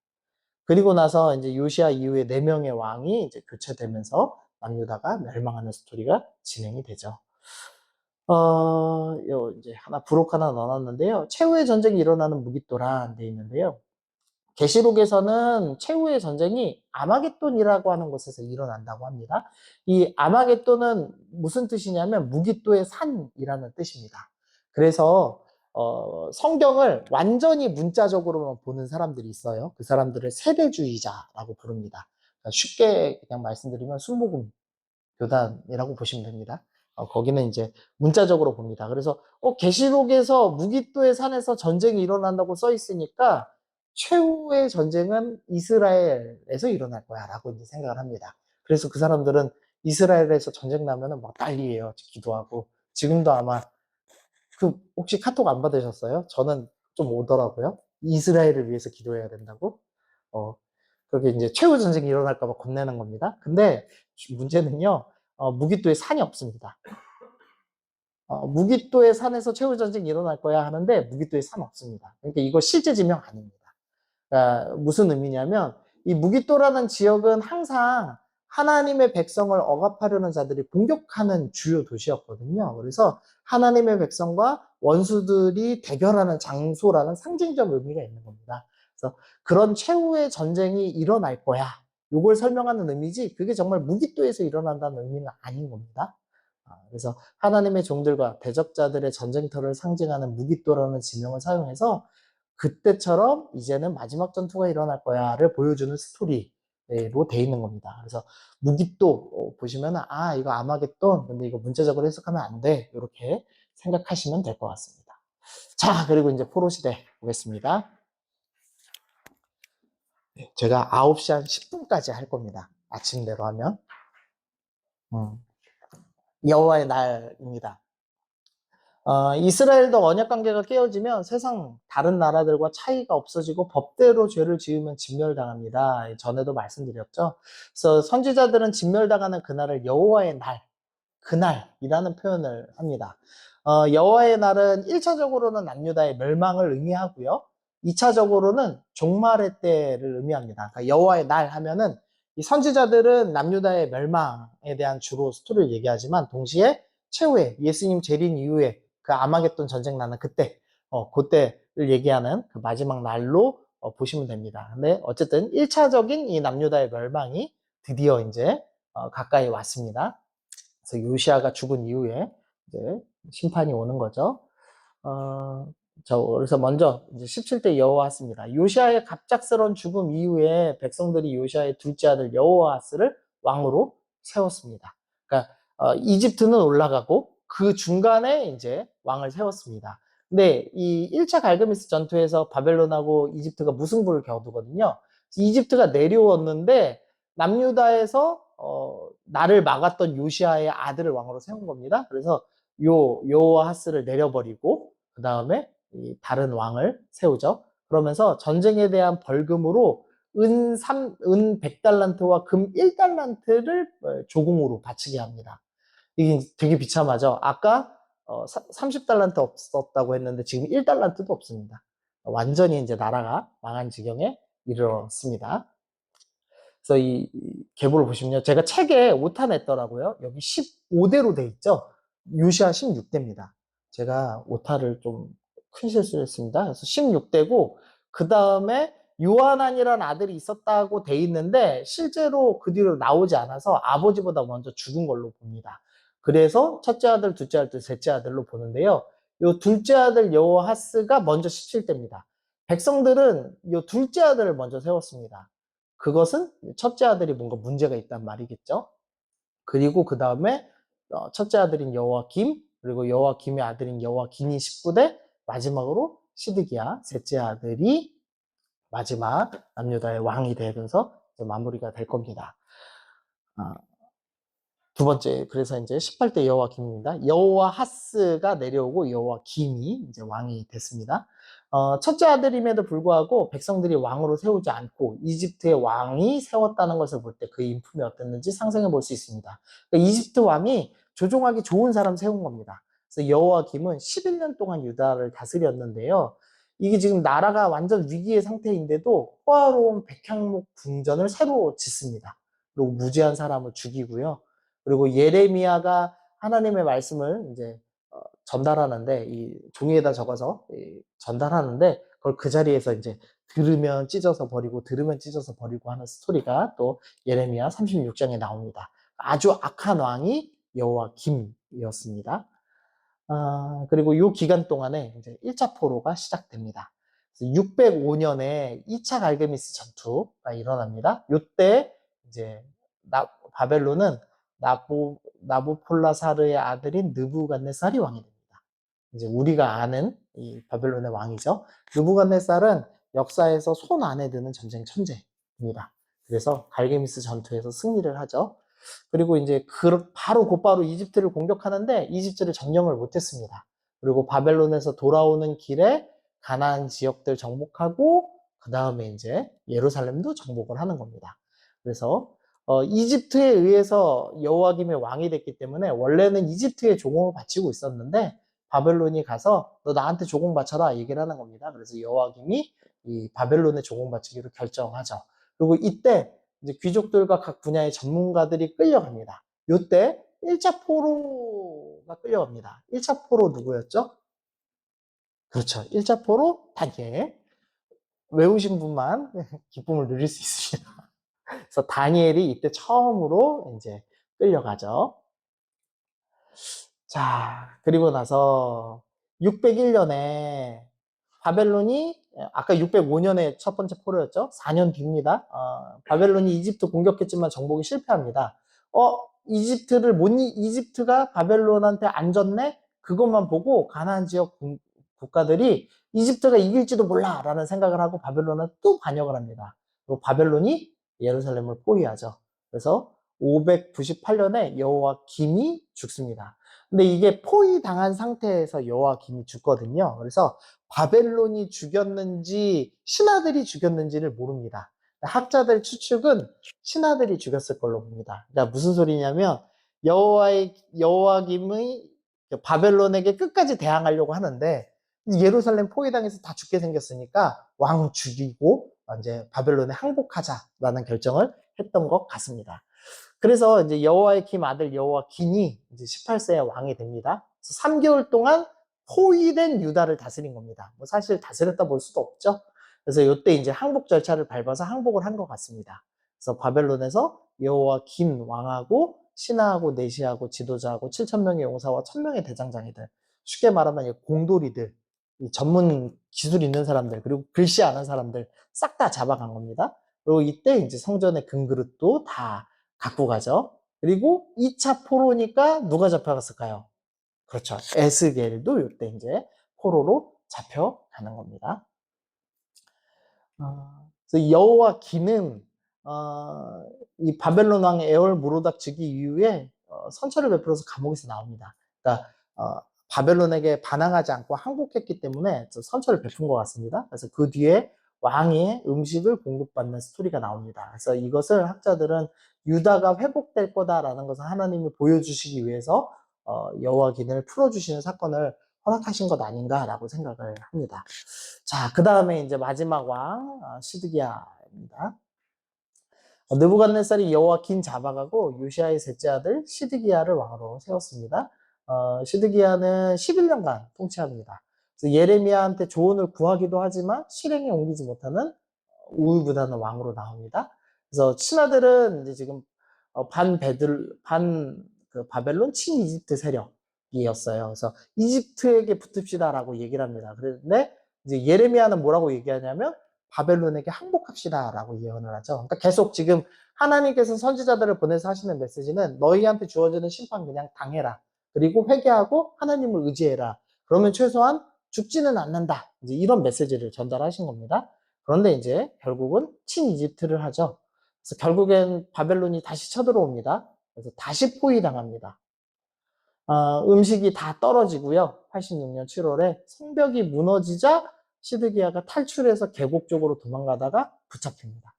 그리고 나서 이제 요시아 이후에 4명의 왕이 이제 교체되면서 남유다가 멸망하는 스토리가 진행이 되죠. 이제 부록 하나 넣어놨는데요. 최후의 전쟁이 일어나는 무기또란 돼 있는데요. 계시록에서는 최후의 전쟁이 아마겟돈이라고 하는 곳에서 일어난다고 합니다. 이 아마겟돈은 무슨 뜻이냐면 무기또의 산이라는 뜻입니다. 그래서 성경을 완전히 문자적으로만 보는 사람들이 있어요. 그 사람들을 세대주의자라고 부릅니다. 그러니까 쉽게 그냥 말씀드리면 순복음 교단이라고 보시면 됩니다. 거기는 이제 문자적으로 봅니다. 그래서 계시록에서 무기또의 산에서 전쟁이 일어난다고 써 있으니까 최후의 전쟁은 이스라엘에서 일어날 거야 라고 이제 생각을 합니다. 그래서 그 사람들은 이스라엘에서 전쟁 나면은 막 난리예요. 기도하고. 지금도 아마 혹시 카톡 안 받으셨어요? 저는 좀 오더라고요. 이스라엘을 위해서 기도해야 된다고. 그렇게 이제 최후 전쟁이 일어날까 봐 겁내는 겁니다. 근데 문제는요. 무기또에 산이 없습니다. 무기또의 산에서 최후 전쟁이 일어날 거야 하는데 무기또에 산 없습니다. 그러니까 이거 실제 지명 아닙니다. 그러니까 무슨 의미냐면 이 무기또라는 지역은 항상 하나님의 백성을 억압하려는 자들이 공격하는 주요 도시였거든요. 그래서 하나님의 백성과 원수들이 대결하는 장소라는 상징적 의미가 있는 겁니다. 그래서 그런 최후의 전쟁이 일어날 거야. 요걸 설명하는 의미지 그게 정말 무기또에서 일어난다는 의미는 아닌 겁니다. 그래서 하나님의 종들과 대적자들의 전쟁터를 상징하는 무기또라는 지명을 사용해서 그때처럼 이제는 마지막 전투가 일어날 거야를 보여주는 스토리로 돼 있는 겁니다. 그래서 무기또 보시면은 이거 아마겟돈 근데 이거 문자적으로 해석하면 안 돼. 이렇게 생각하시면 될 것 같습니다. 자, 그리고 이제 포로 시대 보겠습니다. 제가 9시 한 10분까지 할 겁니다. 아침대로 하면. 여호와의 날입니다. 이스라엘도 언약 관계가 깨어지면 세상 다른 나라들과 차이가 없어지고 법대로 죄를 지으면 진멸당합니다. 전에도 말씀드렸죠. 그래서 선지자들은 진멸당하는 그날을 여호와의 날, 그날이라는 표현을 합니다. 여호와의 날은 1차적으로는 남유다의 멸망을 의미하고요. 2차적으로는 종말의 때를 의미합니다. 그러니까 여호와의 날 하면은 이 선지자들은 남유다의 멸망에 대한 주로 스토리를 얘기하지만 동시에 최후에 예수님 재림 이후에 그 아마겟돈 전쟁 나는 그때를 얘기하는 그 마지막 날로 보시면 됩니다. 근데 어쨌든 1차적인 이 남유다의 멸망이 드디어 이제 가까이 왔습니다. 그래서 요시아가 죽은 이후에 이제 심판이 오는 거죠. 어, 그래서 먼저 이제 17대 여호아스입니다. 요시아의 갑작스러운 죽음 이후에 백성들이 요시아의 둘째 아들 여호아스를 왕으로 세웠습니다. 그러니까 이집트는 올라가고 그 중간에 이제 왕을 세웠습니다. 근데 이 1차 갈그미스 전투에서 바벨론하고 이집트가 무승부를 겨두거든요. 이집트가 내려왔는데 남유다에서 나를 막았던 요시아의 아들을 왕으로 세운 겁니다. 그래서 요아하스를 내려버리고 그 다음에 다른 왕을 세우죠. 그러면서 전쟁에 대한 벌금으로 은 100달란트와 금 1달란트를 조공으로 바치게 합니다. 이게 되게 비참하죠. 아까 30달란트 없었다고 했는데 지금 1달란트도 없습니다. 완전히 이제 나라가 망한 지경에 이르렀습니다. 그래서 이 계보를 보시면요. 제가 책에 오타 냈더라고요. 여기 15대로 돼 있죠. 요시아 16대입니다. 제가 오타를 좀 큰 실수를 했습니다. 그래서 16대고 그 다음에 요하난이라는 아들이 있었다고 돼 있는데 실제로 그 뒤로 나오지 않아서 아버지보다 먼저 죽은 걸로 봅니다. 그래서 첫째 아들, 둘째 아들, 셋째 아들로 보는데요. 요 둘째 아들 여호하스가 먼저 17대입니다. 백성들은 요 둘째 아들을 먼저 세웠습니다. 그것은 첫째 아들이 뭔가 문제가 있단 말이겠죠. 그리고 그 다음에 첫째 아들인 여호와김, 그리고 여호와김의 아들인 여호와긴이 19대, 마지막으로 시드기야 셋째 아들이 마지막 남유다의 왕이 되면서 마무리가 될 겁니다. 두 번째, 그래서 이제 18대 여호와김입니다. 여호와하스가 내려오고 여호와김이 이제 왕이 됐습니다. 첫째 아들임에도 불구하고 백성들이 왕으로 세우지 않고 이집트의 왕이 세웠다는 것을 볼 때 그 인품이 어땠는지 상상해 볼 수 있습니다. 그러니까 이집트 왕이 조종하기 좋은 사람 세운 겁니다. 그래서 여호와김은 11년 동안 유다를 다스렸는데요. 이게 지금 나라가 완전 위기의 상태인데도 호화로운 백향목 궁전을 새로 짓습니다. 그리고 무지한 사람을 죽이고요. 그리고 예레미야가 하나님의 말씀을 이제 전달하는데 이 종이에다 적어서 전달하는데 그걸 그 자리에서 이제 들으면 찢어서 버리고 들으면 찢어서 버리고 하는 스토리가 또 예레미야 36장에 나옵니다. 아주 악한 왕이 여호와김이었습니다. 그리고 이 기간 동안에 이제 1차 포로가 시작됩니다. 605년에 2차 갈게미스 전투가 일어납니다. 이때 이제 바벨론은 나보폴라사르의 아들인 느부갓네살이 왕이 됩니다. 이제 우리가 아는 이 바벨론의 왕이죠. 느부갓네살은 역사에서 손 안에 드는 전쟁 천재입니다. 그래서 갈게미스 전투에서 승리를 하죠. 그리고 이제 바로 곧바로 이집트를 공격하는데 이집트를 점령을 못했습니다. 그리고 바벨론에서 돌아오는 길에 가나안 지역들 정복하고 그 다음에 이제 예루살렘도 정복을 하는 겁니다. 그래서 이집트에 의해서 여호와김의 왕이 됐기 때문에 원래는 이집트에 조공을 바치고 있었는데 바벨론이 가서 너 나한테 조공 바쳐라 얘기를 하는 겁니다. 그래서 여호와김이 이 바벨론에 조공 바치기로 결정하죠. 그리고 이때 이제 귀족들과 각 분야의 전문가들이 끌려갑니다. 이때 1차 포로가 끌려갑니다. 1차 포로 누구였죠? 그렇죠. 1차 포로 다니엘. 외우신 분만 기쁨을 누릴 수 있습니다. 그래서 다니엘이 이때 처음으로 이제 끌려가죠. 자, 그리고 나서 601년에 바벨론이 아까 605년에 첫 번째 포로였죠. 4년 뒤입니다. 바벨론이 이집트 공격했지만 정복이 실패합니다. 이집트가 바벨론한테 안 졌네? 그것만 보고 가나안 지역 국가들이 이집트가 이길지도 몰라라는 생각을 하고 바벨론을 또 반역을 합니다. 그리고 바벨론이 예루살렘을 포위하죠. 그래서 598년에 여호와김이 죽습니다. 근데 이게 포위당한 상태에서 여호와김이 죽거든요. 그래서 바벨론이 죽였는지 신하들이 죽였는지를 모릅니다. 학자들 추측은 신하들이 죽였을 걸로 봅니다. 그러니까 무슨 소리냐면 여호와김의 바벨론에게 끝까지 대항하려고 하는데 예루살렘 포위당해서 다 죽게 생겼으니까 왕 죽이고 이제 바벨론에 항복하자라는 결정을 했던 것 같습니다. 그래서 이제 여호와김 아들 여호와긴이 이제 18세에 왕이 됩니다. 그래서 3개월 동안 포위된 유다를 다스린 겁니다. 뭐 사실 다스렸다 볼 수도 없죠. 그래서 이때 이제 항복 절차를 밟아서 항복을 한 것 같습니다. 그래서 바벨론에서 여호와긴 왕하고 신하하고 내시하고 지도자하고 7,000명의 용사와 1,000명의 대장장이들, 쉽게 말하면 공돌이들, 전문 기술 있는 사람들, 그리고 글씨 아는 사람들 싹 다 잡아간 겁니다. 그리고 이때 이제 성전의 금그릇도 다 갖고 가죠. 그리고 2차 포로니까 누가 잡혀갔을까요? 그렇죠. 에스겔도 이때 이제 포로로 잡혀가는 겁니다. 그래서 여호와긴은 이 바벨론 왕 에올 무로닥 즉위 이후에 선처를 베풀어서 감옥에서 나옵니다. 그러니까 바벨론에게 반항하지 않고 항복했기 때문에 선처를 베푼 것 같습니다. 그래서 그 뒤에 왕의 음식을 공급받는 스토리가 나옵니다. 그래서 이것을 학자들은 유다가 회복될 거다라는 것을 하나님이 보여주시기 위해서 여호와긴을 풀어주시는 사건을 허락하신 것 아닌가라고 생각을 합니다. 자, 그 다음에 이제 마지막 왕 시드기야입니다. 느부갓네살이 여호와긴 잡아가고 요시아의 셋째 아들 시드기야를 왕으로 세웠습니다. 시드기야는 11년간 통치합니다. 그래서 예레미야한테 조언을 구하기도 하지만 실행에 옮기지 못하는 우유부단한 왕으로 나옵니다. 그래서 친아들은 이제 지금 그 바벨론 친이집트 세력이었어요. 그래서 이집트에게 붙읍시다라고 얘기를 합니다. 그런데 이제 예레미야는 뭐라고 얘기하냐면 바벨론에게 항복합시다라고 예언을 하죠. 그러니까 계속 지금 하나님께서 선지자들을 보내서 하시는 메시지는 너희한테 주어지는 심판 그냥 당해라. 그리고 회개하고 하나님을 의지해라. 그러면 최소한 죽지는 않는다. 이제 이런 메시지를 전달하신 겁니다. 그런데 이제 결국은 친이집트를 하죠. 그래서 결국엔 바벨론이 다시 쳐들어옵니다. 그래서 다시 포위당합니다. 음식이 다 떨어지고요. 86년 7월에 성벽이 무너지자 시드기야가 탈출해서 계곡 쪽으로 도망가다가 붙잡힙니다.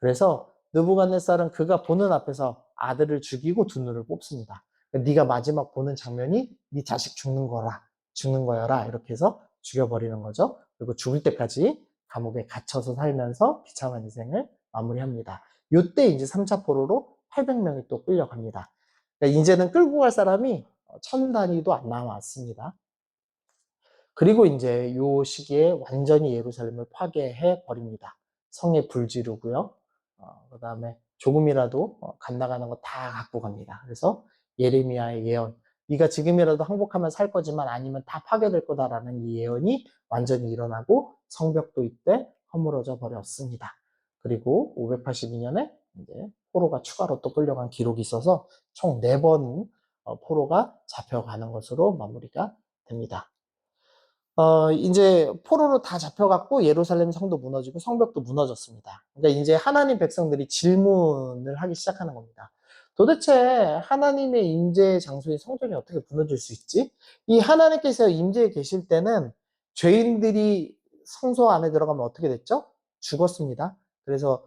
그래서 느부갓네살은 그가 보는 앞에서 아들을 죽이고 두 눈을 뽑습니다. 네가 마지막 보는 장면이 네 자식 죽는 거여라 이렇게 해서 죽여버리는 거죠. 그리고 죽을 때까지 감옥에 갇혀서 살면서 비참한 인생을 마무리합니다. 이때 이제 3차 포로로 800명이 또 끌려갑니다. 그러니까 이제는 끌고 갈 사람이 1000단위도 안 남았습니다. 그리고 이제 요 시기에 완전히 예루살렘을 파괴해 버립니다. 성에 불 지르고요. 그 다음에 조금이라도 갓 나가는 거 다 갖고 갑니다. 그래서 예레미야의 예언, 네가 지금이라도 항복하면 살 거지만 아니면 다 파괴될 거다라는 이 예언이 완전히 일어나고 성벽도 이때 허물어져 버렸습니다. 그리고 582년에 이제 포로가 추가로 또 끌려간 기록이 있어서 총 4번 포로가 잡혀가는 것으로 마무리가 됩니다. 이제 포로로 다 잡혀갔고 예루살렘 성도 무너지고 성벽도 무너졌습니다. 그러니까 이제 하나님 백성들이 질문을 하기 시작하는 겁니다. 도대체 하나님의 임재 장소인 성전이 어떻게 무너질 수 있지? 이 하나님께서 임재에 계실 때는 죄인들이 성소 안에 들어가면 어떻게 됐죠? 죽었습니다. 그래서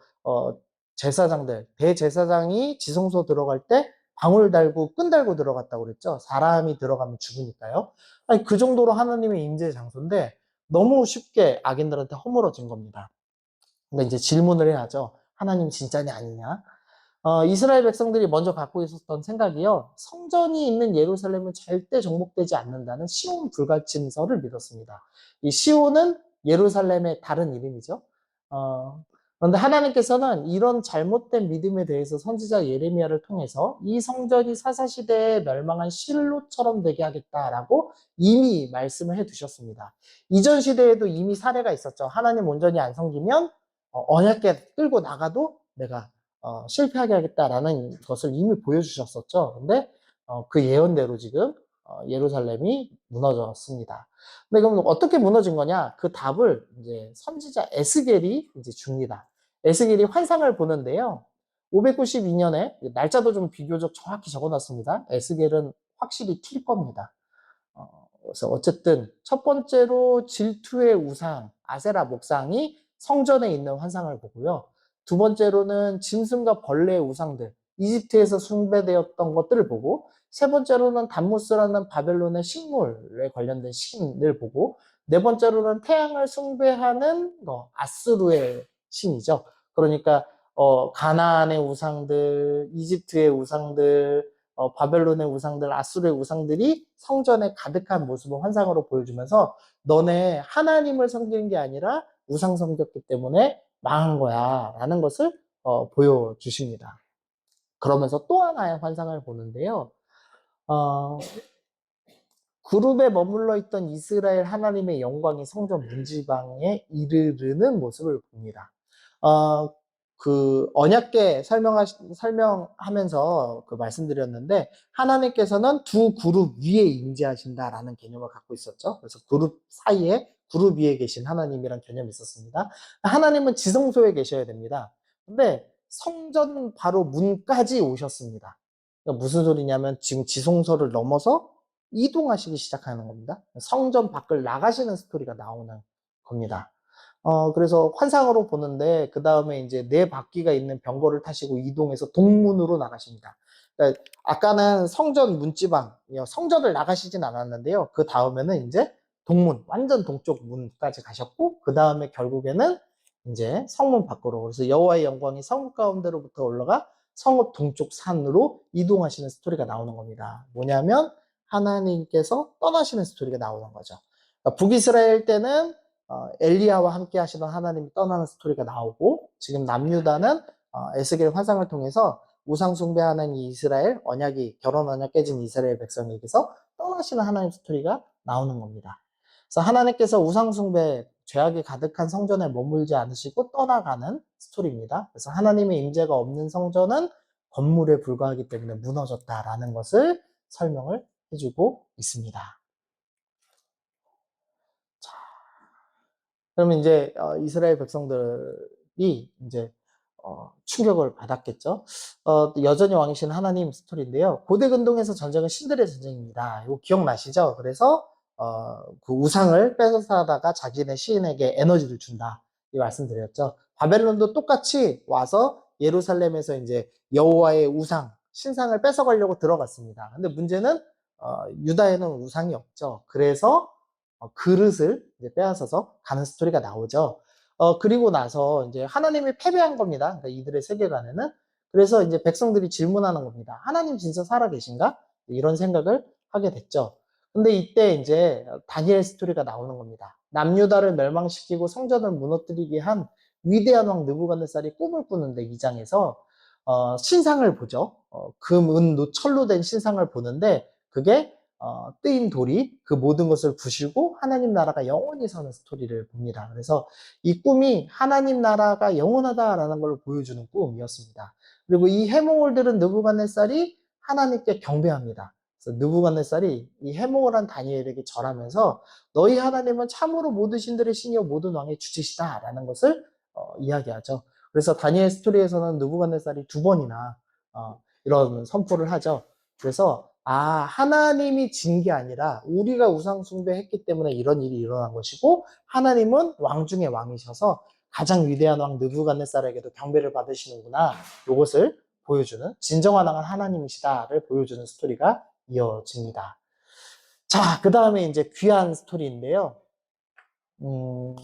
제사장들, 대제사장이 지성소 들어갈 때 방울 달고 끈 달고 들어갔다고 그랬죠. 사람이 들어가면 죽으니까요. 아니, 그 정도로 하나님의 임재 장소인데 너무 쉽게 악인들한테 허물어진 겁니다. 근데 이제 질문을 해야죠. 하나님 진짜냐 아니냐? 이스라엘 백성들이 먼저 갖고 있었던 생각이요. 성전이 있는 예루살렘은 절대 정복되지 않는다는 시온 불가침설을 믿었습니다. 이 시온은 예루살렘의 다른 이름이죠. 그런데 하나님께서는 이런 잘못된 믿음에 대해서 선지자 예레미야를 통해서 이 성전이 사사시대에 멸망한 실로처럼 되게 하겠다라고 이미 말씀을 해두셨습니다. 이전 시대에도 이미 사례가 있었죠. 하나님 온전히 안 섬기면 언약궤 끌고 나가도 내가 실패하게 하겠다라는 것을 이미 보여주셨었죠. 근데 그 예언대로 지금 예루살렘이 무너졌습니다. 근데 그럼 어떻게 무너진 거냐? 그 답을 이제 선지자 에스겔이 이제 줍니다. 에스겔이 환상을 보는데요. 592년에 날짜도 좀 비교적 정확히 적어놨습니다. 에스겔은 확실히 튈 겁니다. 그래서 어쨌든 첫 번째로 질투의 우상 아세라 목상이 성전에 있는 환상을 보고요. 두 번째로는 짐승과 벌레의 우상들, 이집트에서 숭배되었던 것들을 보고, 세 번째로는 담무스라는 바벨론의 식물에 관련된 신을 보고, 네 번째로는 태양을 숭배하는 아수르의 신이죠. 그러니까 가나안의 우상들, 이집트의 우상들, 바벨론의 우상들, 아수르의 우상들이 성전에 가득한 모습을 환상으로 보여주면서 너네 하나님을 섬기는 게 아니라 우상 섬겼기 때문에 망한 거야 라는 것을 보여주십니다. 그러면서 또 하나의 환상을 보는데요. 그룹에 머물러 있던 이스라엘 하나님의 영광이 성전 문지방에 이르르는 모습을 봅니다. 그 언약궤 설명하면서 말씀드렸는데, 하나님께서는 두 그룹 위에 임재하신다라는 개념을 갖고 있었죠. 그래서 그룹 사이에 그룹 위에 계신 하나님이란 개념이 있었습니다. 하나님은 지성소에 계셔야 됩니다. 근데 성전 바로 문까지 오셨습니다. 그러니까 무슨 소리냐면 지금 지성소를 넘어서 이동하시기 시작하는 겁니다. 성전 밖을 나가시는 스토리가 나오는 겁니다. 그래서 환상으로 보는데, 그 다음에 이제 네 바퀴가 있는 병거를 타시고 이동해서 동문으로 나가십니다. 그러니까 아까는 성전 문지방, 성전을 나가시진 않았는데요. 그 다음에는 이제 동문, 완전 동쪽 문까지 가셨고, 그 다음에 결국에는 이제 성문 밖으로, 그래서 여호와의 영광이 성읍 가운데로부터 올라가 성읍 동쪽 산으로 이동하시는 스토리가 나오는 겁니다. 뭐냐면 하나님께서 떠나시는 스토리가 나오는 거죠. 그러니까 북이스라엘 때는 엘리야와 함께 하시던 하나님이 떠나는 스토리가 나오고, 지금 남유다는 에스겔 환상을 통해서 우상 숭배하는 이 이스라엘, 결혼 언약 깨진 이스라엘 백성에게서 떠나시는 하나님 스토리가 나오는 겁니다. 그래서 하나님께서 우상 숭배, 죄악이 가득한 성전에 머물지 않으시고 떠나가는 스토리입니다. 그래서 하나님의 임재가 없는 성전은 건물에 불과하기 때문에 무너졌다라는 것을 설명을 해주고 있습니다. 자, 그러면 이제 이스라엘 백성들이 이제 충격을 받았겠죠. 여전히 왕이신 하나님 스토리인데요. 고대 근동에서 전쟁은 신들의 전쟁입니다. 이거 기억나시죠? 그래서 그 우상을 뺏어사다가 자기네 시인에게 에너지를 준다, 이 말씀드렸죠. 바벨론도 똑같이 와서 예루살렘에서 이제 여호와의 우상, 신상을 뺏어가려고 들어갔습니다. 근데 문제는 유다에는 우상이 없죠. 그래서 그릇을 이제 빼앗아서 가는 스토리가 나오죠. 그리고 나서 이제 하나님이 패배한 겁니다. 그러니까 이들의 세계관에는. 그래서 이제 백성들이 질문하는 겁니다. 하나님 진짜 살아계신가? 이런 생각을 하게 됐죠. 근데 이때 이제 다니엘 스토리가 나오는 겁니다. 남유다를 멸망시키고 성전을 무너뜨리게 한 위대한 왕 느부갓네살이 꿈을 꾸는데, 이 장에서 신상을 보죠. 금, 은, 노, 철로 된 신상을 보는데, 그게 뜨인 돌이 그 모든 것을 부시고 하나님 나라가 영원히 서는 스토리를 봅니다. 그래서 이 꿈이 하나님 나라가 영원하다라는 걸 보여주는 꿈이었습니다. 그리고 이 해몽을 들은 느부갓네살이 하나님께 경배합니다. 그래서 느부갓네살이 이 해몽을 한 다니엘에게 절하면서 너희 하나님은 참으로 모든 신들의 신이요 모든 왕의 주체시다라는 것을 이야기하죠. 그래서 다니엘 스토리에서는 느부갓네살이 두 번이나 이런 선포를 하죠. 그래서 하나님이 진 게 아니라 우리가 우상 숭배했기 때문에 이런 일이 일어난 것이고, 하나님은 왕 중에 왕이셔서 가장 위대한 왕 느부갓네살에게도 경배를 받으시는구나, 이것을 보여주는, 진정한 왕은 하나님이시다를 보여주는 스토리가 이어집니다. 자, 그 다음에 이제 귀한 스토리인데요.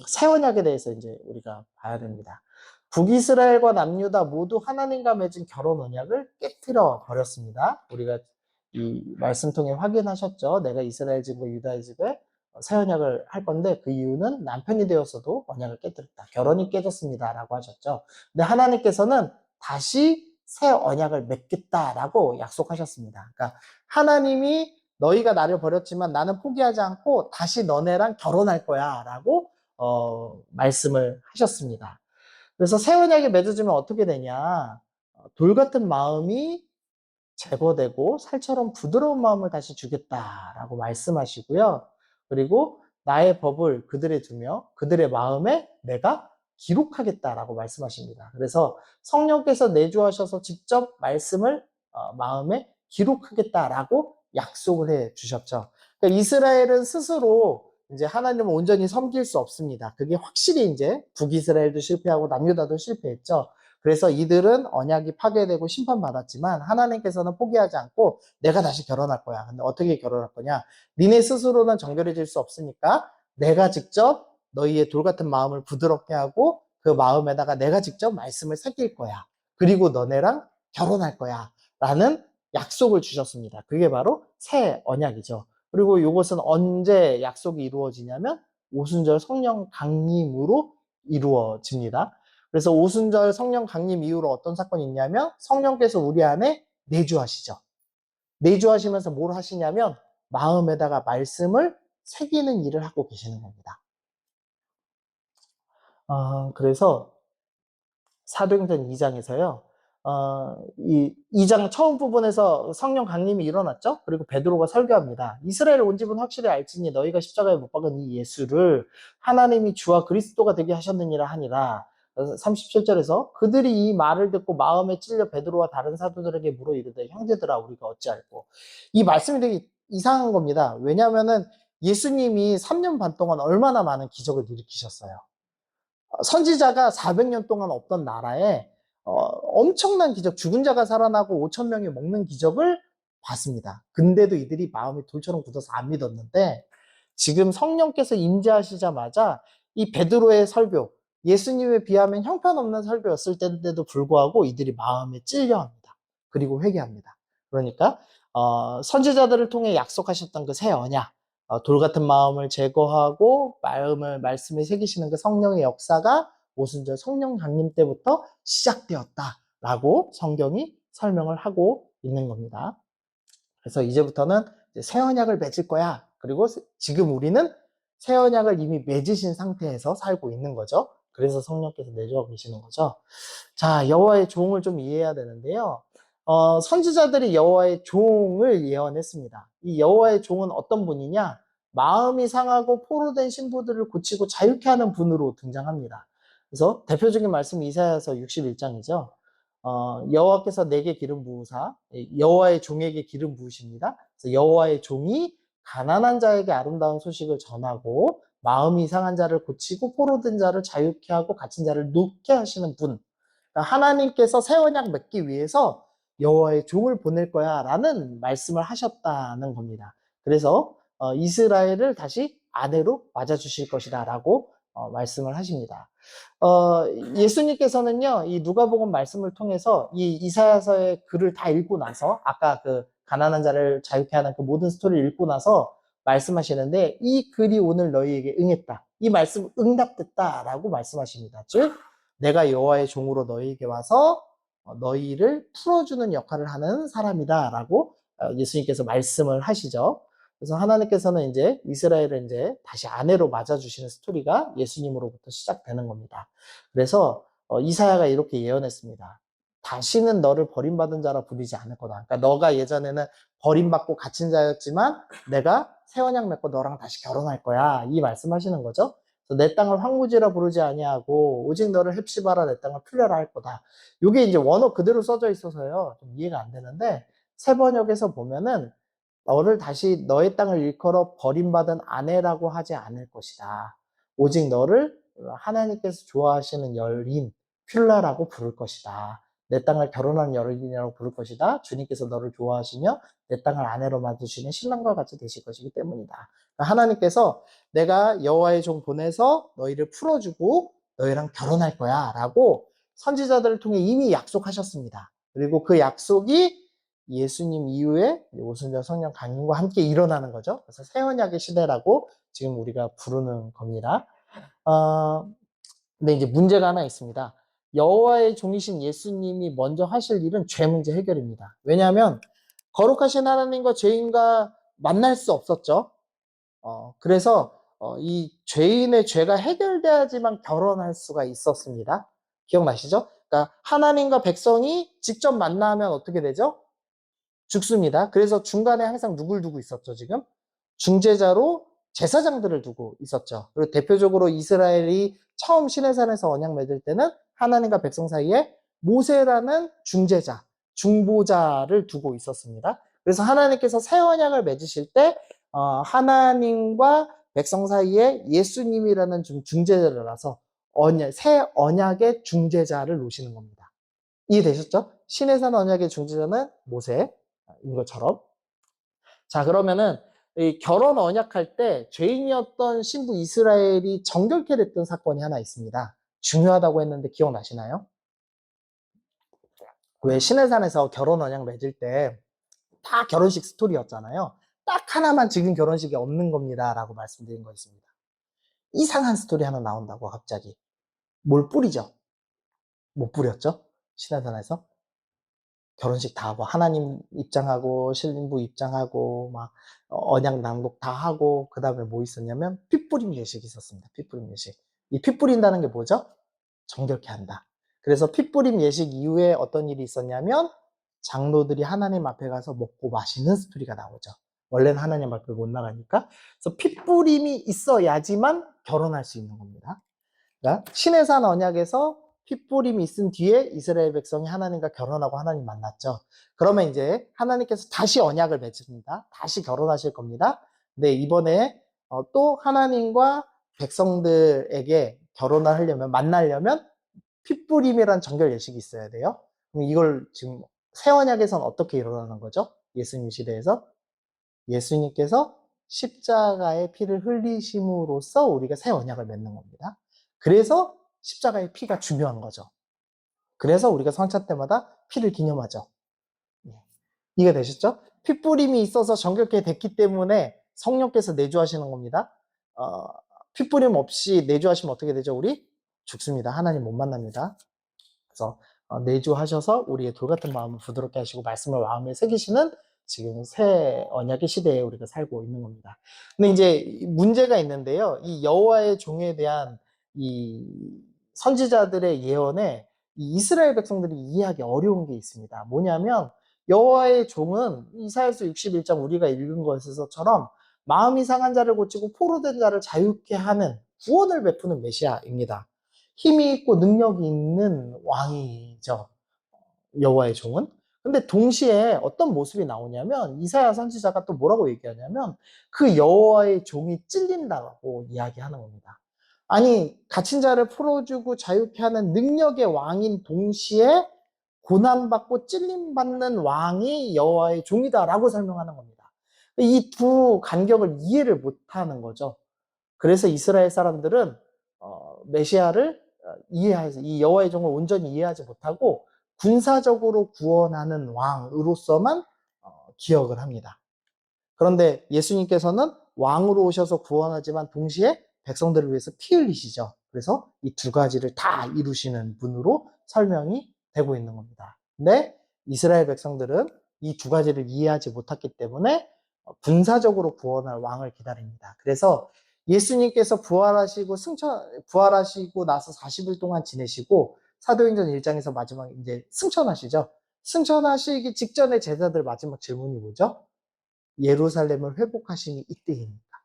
새 언약에 대해서 이제 우리가 봐야 됩니다. 북이스라엘과 남유다 모두 하나님과 맺은 결혼 언약을 깨뜨려 버렸습니다. 우리가 이 말씀 통해 확인하셨죠. 내가 이스라엘 집과 유다의 집에 새 언약을 할 건데, 그 이유는 남편이 되었어도 언약을 깨뜨렸다, 결혼이 깨졌습니다 라고 하셨죠. 근데 하나님께서는 다시 새 언약을 맺겠다라고 약속하셨습니다. 그러니까 하나님이 너희가 나를 버렸지만 나는 포기하지 않고 다시 너네랑 결혼할 거야 라고 말씀을 하셨습니다. 그래서 새 언약이 맺어지면 어떻게 되냐, 돌 같은 마음이 제거되고 살처럼 부드러운 마음을 다시 주겠다라고 말씀하시고요. 그리고 나의 법을 그들에 두며 그들의 마음에 내가 기록하겠다라고 말씀하십니다. 그래서 성령께서 내주하셔서 직접 말씀을 마음에 기록하겠다라고 약속을 해 주셨죠. 그러니까 이스라엘은 스스로 이제 하나님을 온전히 섬길 수 없습니다. 그게 확실히 이제 북이스라엘도 실패하고 남유다도 실패했죠. 그래서 이들은 언약이 파괴되고 심판받았지만 하나님께서는 포기하지 않고 내가 다시 결혼할 거야. 근데 어떻게 결혼할 거냐? 니네 스스로는 정결해질 수 없으니까 내가 직접 너희의 돌 같은 마음을 부드럽게 하고 그 마음에다가 내가 직접 말씀을 새길 거야. 그리고 너네랑 결혼할 거야. 라는 약속을 주셨습니다. 그게 바로 새 언약이죠. 그리고 이것은 언제 약속이 이루어지냐면 오순절 성령 강림으로 이루어집니다. 그래서 오순절 성령 강림 이후로 어떤 사건이 있냐면 성령께서 우리 안에 내주하시죠. 내주하시면서 뭘 하시냐면 마음에다가 말씀을 새기는 일을 하고 계시는 겁니다. 그래서 사도행전 2장에서요. 이 2장 처음 부분에서 성령 강림이 일어났죠. 그리고 베드로가 설교합니다. 이스라엘 온 집은 확실히 알지니 너희가 십자가에 못 박은 이 예수를 하나님이 주와 그리스도가 되게 하셨느니라 하니라. 37절에서 그들이 이 말을 듣고 마음에 찔려 베드로와 다른 사도들에게 물어 이르되 형제들아 우리가 어찌할꼬. 이 말씀이 되게 이상한 겁니다. 왜냐하면은 예수님이 3년 반 동안 얼마나 많은 기적을 일으키셨어요. 선지자가 400년 동안 없던 나라에 엄청난 기적, 죽은 자가 살아나고 5천 명이 먹는 기적을 봤습니다. 근데도 이들이 마음이 돌처럼 굳어서 안 믿었는데 지금 성령께서 임재하시자마자 이 베드로의 설교, 예수님에 비하면 형편없는 설교였을 때인데도 불구하고 이들이 마음에 찔려합니다. 그리고 회개합니다. 그러니까 선지자들을 통해 약속하셨던 그 새 언약, 돌 같은 마음을 제거하고 말씀에 새기시는 그 성령의 역사가 오순절 성령 강림 때부터 시작되었다라고 성경이 설명을 하고 있는 겁니다. 그래서 이제부터는 새 언약을 맺을 거야. 그리고 지금 우리는 새 언약을 이미 맺으신 상태에서 살고 있는 거죠. 그래서 성령께서 내주하고 계시는 거죠. 자, 여호와의 종을 좀 이해해야 되는데요. 선지자들이 여호와의 종을 예언했습니다. 이 여호와의 종은 어떤 분이냐? 마음이 상하고 포로된 신부들을 고치고 자유케 하는 분으로 등장합니다. 그래서 대표적인 말씀이 이사야서 61장이죠. 여호와께서 내게 기름 부으사 여호와의 종에게 기름 부으십니다. 그래서 여호와의 종이 가난한 자에게 아름다운 소식을 전하고 마음이 상한 자를 고치고 포로된 자를 자유케 하고 갇힌 자를 놓게 하시는 분. 하나님께서 새 언약 맺기 위해서 여호와의 종을 보낼 거야 라는 말씀을 하셨다는 겁니다. 그래서 이스라엘을 다시 아내로 맞아주실 것이다 라고 말씀을 하십니다. 예수님께서는요, 이 누가복음 말씀을 통해서 이 이사야서의 글을 다 읽고 나서 아까 그 가난한 자를 자유케 하는 그 모든 스토리를 읽고 나서 말씀하시는데 이 글이 오늘 너희에게 응했다. 이 말씀 응답됐다라고 말씀하십니다. 즉 내가 여호와의 종으로 너희에게 와서 너희를 풀어주는 역할을 하는 사람이다라고 예수님께서 말씀을 하시죠. 그래서 하나님께서는 이제 이스라엘을 이제 다시 아내로 맞아주시는 스토리가 예수님으로부터 시작되는 겁니다. 그래서 이사야가 이렇게 예언했습니다. 다시는 너를 버림받은 자라 부르지 않을 거다. 그러니까 너가 예전에는 버림받고 갇힌 자였지만 내가 새 언약 맺고 너랑 다시 결혼할 거야. 이 말씀하시는 거죠. 내 땅을 황무지라 부르지 아니하고 오직 너를 헵시바라 내 땅을 풀려라 할 거다. 이게 이제 원어 그대로 써져 있어서요. 좀 이해가 안 되는데 새 번역에서 보면은 너를 다시 너의 땅을 일컬어 버림받은 아내라고 하지 않을 것이다. 오직 너를 하나님께서 좋아하시는 여인 퓰라라고 부를 것이다. 내 땅을 결혼한 여인이라고 부를 것이다. 주님께서 너를 좋아하시며 내 땅을 아내로 만드시는 신랑과 같이 되실 것이기 때문이다. 하나님께서 내가 여호와의 종 보내서 너희를 풀어주고 너희랑 결혼할 거야 라고 선지자들을 통해 이미 약속하셨습니다. 그리고 그 약속이 예수님 이후에 오순절 성령 강림과 함께 일어나는 거죠. 그래서 새 언약의 시대라고 지금 우리가 부르는 겁니다. 근데 이제 문제가 하나 있습니다. 여호와의 종이신 예수님이 먼저 하실 일은 죄 문제 해결입니다. 왜냐하면 거룩하신 하나님과 죄인과 만날 수 없었죠. 그래서 이 죄인의 죄가 해결돼야지만 결혼할 수가 있었습니다. 기억나시죠? 그러니까 하나님과 백성이 직접 만나면 어떻게 되죠? 죽습니다. 그래서 중간에 항상 누굴 두고 있었죠, 지금? 중재자로 제사장들을 두고 있었죠. 그리고 대표적으로 이스라엘이 처음 시내산에서 언약 맺을 때는 하나님과 백성 사이에 모세라는 중재자, 중보자를 두고 있었습니다. 그래서 하나님께서 새 언약을 맺으실 때 하나님과 백성 사이에 예수님이라는 좀 중재자라서 새 언약의 중재자를 놓으시는 겁니다. 이해되셨죠? 신의 산 언약의 중재자는 모세인 것처럼. 자, 그러면은 이 결혼 언약할 때 죄인이었던 신부 이스라엘이 정결케 됐던 사건이 하나 있습니다. 중요하다고 했는데 기억나시나요? 왜 신의 산에서 결혼 언약 맺을 때 다 결혼식 스토리였잖아요. 딱 하나만 지금 결혼식이 없는 겁니다 라고 말씀드린 거 있습니다. 이상한 스토리 하나 나온다고 갑자기. 뭘 뿌리죠? 못 뿌렸죠? 신의 산에서 결혼식 다 하고 하나님 입장하고 신부 입장하고 막 언약 낭독 다 하고 그 다음에 뭐 있었냐면 피 뿌림 예식이 있었습니다. 피 뿌림 예식. 이 피 뿌린다는 게 뭐죠? 정결케 한다. 그래서 피 뿌림 예식 이후에 어떤 일이 있었냐면 장로들이 하나님 앞에 가서 먹고 마시는 스토리가 나오죠. 원래는 하나님 앞에 못 나가니까. 그래서 피 뿌림이 있어야지만 결혼할 수 있는 겁니다. 그러니까 신의 산 언약에서 핏부림이 있은 뒤에 이스라엘 백성이 하나님과 결혼하고 하나님 만났죠. 그러면 이제 하나님께서 다시 언약을 맺습니다. 다시 결혼하실 겁니다. 근데 이번에 또 하나님과 백성들에게 결혼을 하려면 만나려면 핏부림이란 정결 예식이 있어야 돼요. 그럼 이걸 지금 새 언약에서는 어떻게 일어나는 거죠? 예수님 시대에서 예수님께서 십자가의 피를 흘리심으로써 우리가 새 언약을 맺는 겁니다. 그래서 십자가의 피가 중요한 거죠. 그래서 우리가 성찬 때마다 피를 기념하죠. 이해 되셨죠? 피 뿌림이 있어서 정결케 됐기 때문에 성령께서 내주하시는 겁니다. 피 뿌림 없이 내주하시면 어떻게 되죠? 우리 죽습니다. 하나님 못 만납니다. 그래서 내주하셔서 우리의 돌같은 마음을 부드럽게 하시고 말씀을 마음에 새기시는 지금 새 언약의 시대에 우리가 살고 있는 겁니다. 근데 이제 문제가 있는데요. 이 여호와의 종에 대한 이 선지자들의 예언에 이 이스라엘 백성들이 이해하기 어려운 게 있습니다. 뭐냐면 여호와의 종은 이사야서 61장 우리가 읽은 것에서처럼 마음이 상한 자를 고치고 포로된 자를 자유케 하는 구원을 베푸는 메시아입니다. 힘이 있고 능력이 있는 왕이죠. 여호와의 종은. 근데 동시에 어떤 모습이 나오냐면 이사야 선지자가 또 뭐라고 얘기하냐면 그 여호와의 종이 찔린다고 이야기하는 겁니다. 아니 갇힌 자를 풀어주고 자유케 하는 능력의 왕인 동시에 고난받고 찔림받는 왕이 여호와의 종이다라고 설명하는 겁니다. 이 두 간격을 이해를 못하는 거죠. 그래서 이스라엘 사람들은 메시아를 이해해서 이 여호와의 종을 온전히 이해하지 못하고 군사적으로 구원하는 왕으로서만 기억을 합니다. 그런데 예수님께서는 왕으로 오셔서 구원하지만 동시에 백성들을 위해서 피 흘리시죠. 그래서 이 두 가지를 다 이루시는 분으로 설명이 되고 있는 겁니다. 근데 이스라엘 백성들은 이 두 가지를 이해하지 못했기 때문에 군사적으로 구원할 왕을 기다립니다. 그래서 예수님께서 부활하시고 나서 40일 동안 지내시고 사도행전 1장에서 마지막 이제 승천하시죠. 승천하시기 직전에 제자들 마지막 질문이 뭐죠? 예루살렘을 회복하시니 이때입니까?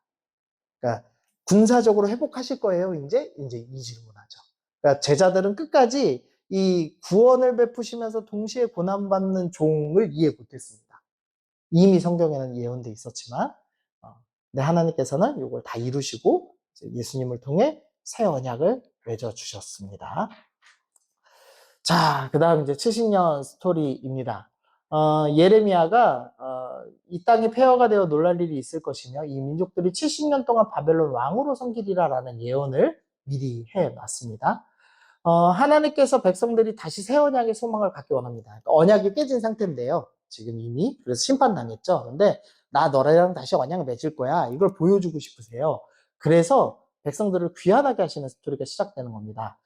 그러니까 군사적으로 회복하실 거예요. 이제 이 질문하죠. 그러니까 제자들은 끝까지 이 구원을 베푸시면서 동시에 고난받는 종을 이해 못했습니다. 이미 성경에는 예언돼 있었지만, 근데 하나님께서는 이걸 다 이루시고 예수님을 통해 새 언약을 맺어 주셨습니다. 자, 그 다음 이제 70년 스토리입니다. 예레미야가 이 땅이 폐허가 되어 놀랄 일이 있을 것이며 이 민족들이 70년 동안 바벨론 왕으로 섬기리라라는 예언을 미리 해놨습니다. 하나님께서 백성들이 다시 새 언약의 소망을 갖기 원합니다. 그러니까 언약이 깨진 상태인데요. 지금 이미 그래서 심판당했죠. 근데 나 너랑 다시 언약 맺을 거야. 이걸 보여주고 싶으세요. 그래서 백성들을 귀환하게 하시는 스토리가 시작되는 겁니다.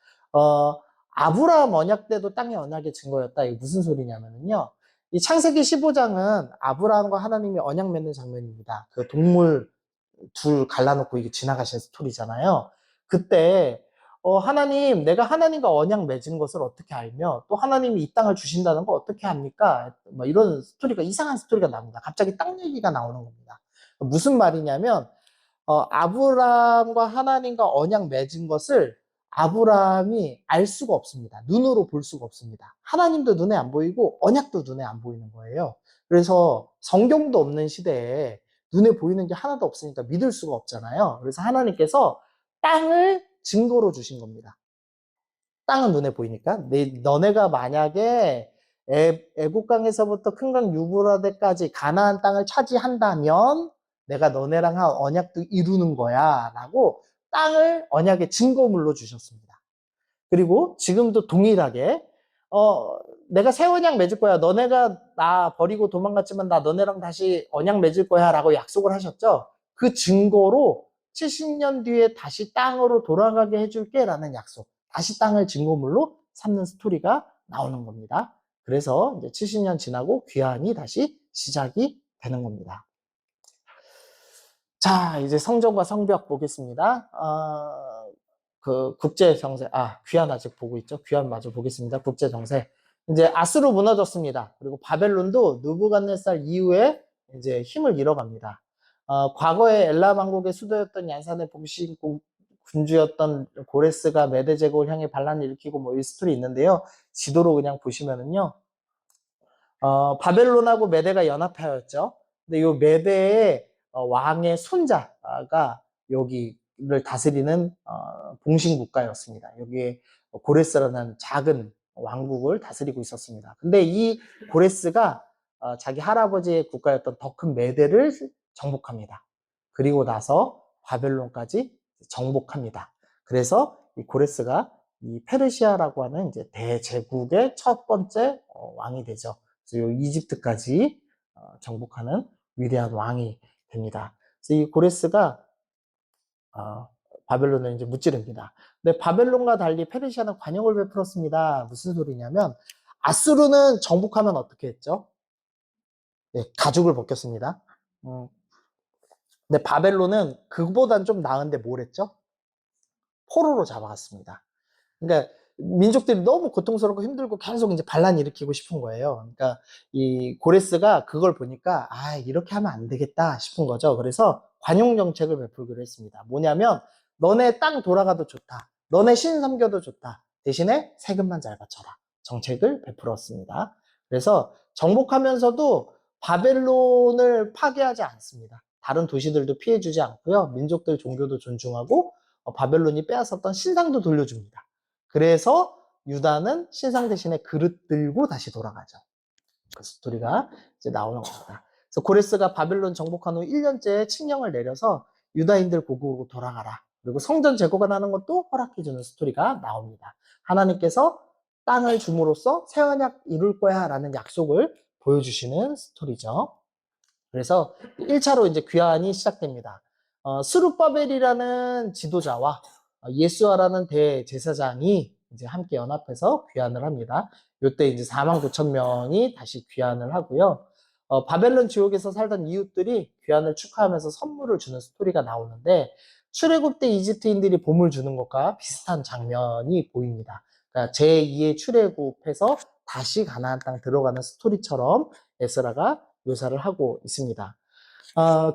아브라함 언약 때도 땅의 언약의 증거였다. 이게 무슨 소리냐면요. 이 창세기 15장은 아브라함과 하나님이 언약 맺는 장면입니다. 그 동물 둘 갈라놓고 이게 지나가시는 스토리잖아요. 그때 하나님, 내가 하나님과 언약 맺은 것을 어떻게 알며 또 하나님이 이 땅을 주신다는 걸 어떻게 합니까? 뭐 이런 스토리가 이상한 스토리가 나옵니다. 갑자기 땅 얘기가 나오는 겁니다. 무슨 말이냐면 아브라함과 하나님과 언약 맺은 것을 아브라함이 알 수가 없습니다. 눈으로 볼 수가 없습니다. 하나님도 눈에 안 보이고 언약도 눈에 안 보이는 거예요. 그래서 성경도 없는 시대에 눈에 보이는 게 하나도 없으니까 믿을 수가 없잖아요. 그래서 하나님께서 땅을 증거로 주신 겁니다. 땅은 눈에 보이니까. 너네가 만약에 애국강에서부터 큰강 유브라데까지 가나안 땅을 차지한다면 내가 너네랑 한 언약도 이루는 거야 라고 땅을 언약의 증거물로 주셨습니다. 그리고 지금도 동일하게 내가 새 언약 맺을 거야. 너네가 나 버리고 도망갔지만 나 너네랑 다시 언약 맺을 거야 라고 약속을 하셨죠. 그 증거로 70년 뒤에 다시 땅으로 돌아가게 해줄게 라는 약속. 다시 땅을 증거물로 삼는 스토리가 나오는 겁니다. 그래서 이제 70년 지나고 귀환이 다시 시작이 되는 겁니다. 자, 이제 성전과 성벽 보겠습니다. 그 국제 정세, 귀환 아직 보고 있죠? 귀환 마저 보겠습니다. 국제 정세. 이제 아수르 무너졌습니다. 그리고 바벨론도 느부갓네살 이후에 이제 힘을 잃어갑니다. 과거에 엘람 왕국의 수도였던 얀산의 봉신 군주였던 고레스가 메대 제국을 향해 반란을 일으키고 뭐 이 스토리 있는데요. 지도로 그냥 보시면은요. 바벨론하고 메대가 연합하였죠. 근데 이 메대의 왕의 손자가 여기를 다스리는 봉신 국가였습니다. 여기에 고레스라는 작은 왕국을 다스리고 있었습니다. 근데 이 고레스가 자기 할아버지의 국가였던 더 큰 메대를 정복합니다. 그리고 나서 바벨론까지 정복합니다. 그래서 이 고레스가 이 페르시아라고 하는 이제 대제국의 첫 번째 왕이 되죠. 그래서 이 이집트까지 정복하는 위대한 왕이 됩니다. 그래서 이 고레스가 바벨론을 이제 무찌릅니다. 근데 바벨론과 달리 페르시아는 관용을 베풀었습니다. 무슨 소리냐면 아수르는 정복하면 어떻게 했죠? 네, 가죽을 벗겼습니다. 근데 바벨론은 그보단 좀 나은데 뭘 했죠? 포로로 잡아갔습니다. 그러니까 민족들이 너무 고통스럽고 힘들고 계속 이제 반란 일으키고 싶은 거예요. 그러니까 이 고레스가 그걸 보니까 이렇게 하면 안 되겠다 싶은 거죠. 그래서 관용 정책을 베풀기로 했습니다. 뭐냐면 너네 땅 돌아가도 좋다. 너네 신 섬겨도 좋다. 대신에 세금만 잘 바쳐라. 정책을 베풀었습니다. 그래서 정복하면서도 바벨론을 파괴하지 않습니다. 다른 도시들도 피해주지 않고요. 민족들 종교도 존중하고 바벨론이 빼앗았던 신상도 돌려줍니다. 그래서 유다는 신상 대신에 그릇 들고 다시 돌아가죠. 그 스토리가 이제 나오는 겁니다. 그래서 고레스가 바벨론 정복한 후 1년째 칙령을 내려서 유다인들 고국으로 돌아가라. 그리고 성전 재고가 나는 것도 허락해주는 스토리가 나옵니다. 하나님께서 땅을 줌으로써 새 언약 이룰 거야 라는 약속을 보여주시는 스토리죠. 그래서 1차로 이제 귀환이 시작됩니다. 스룹바벨이라는 지도자와 예수아라는 대제사장이 이제 함께 연합해서 귀환을 합니다. 이때 이제 49,000명이 다시 귀환을 하고요. 바벨론 지옥에서 살던 이웃들이 귀환을 축하하면서 선물을 주는 스토리가 나오는데 출애굽 때 이집트인들이 보물 주는 것과 비슷한 장면이 보입니다. 그러니까 제2의 출애굽해서 다시 가나안 땅 들어가는 스토리처럼 에스라가 묘사를 하고 있습니다.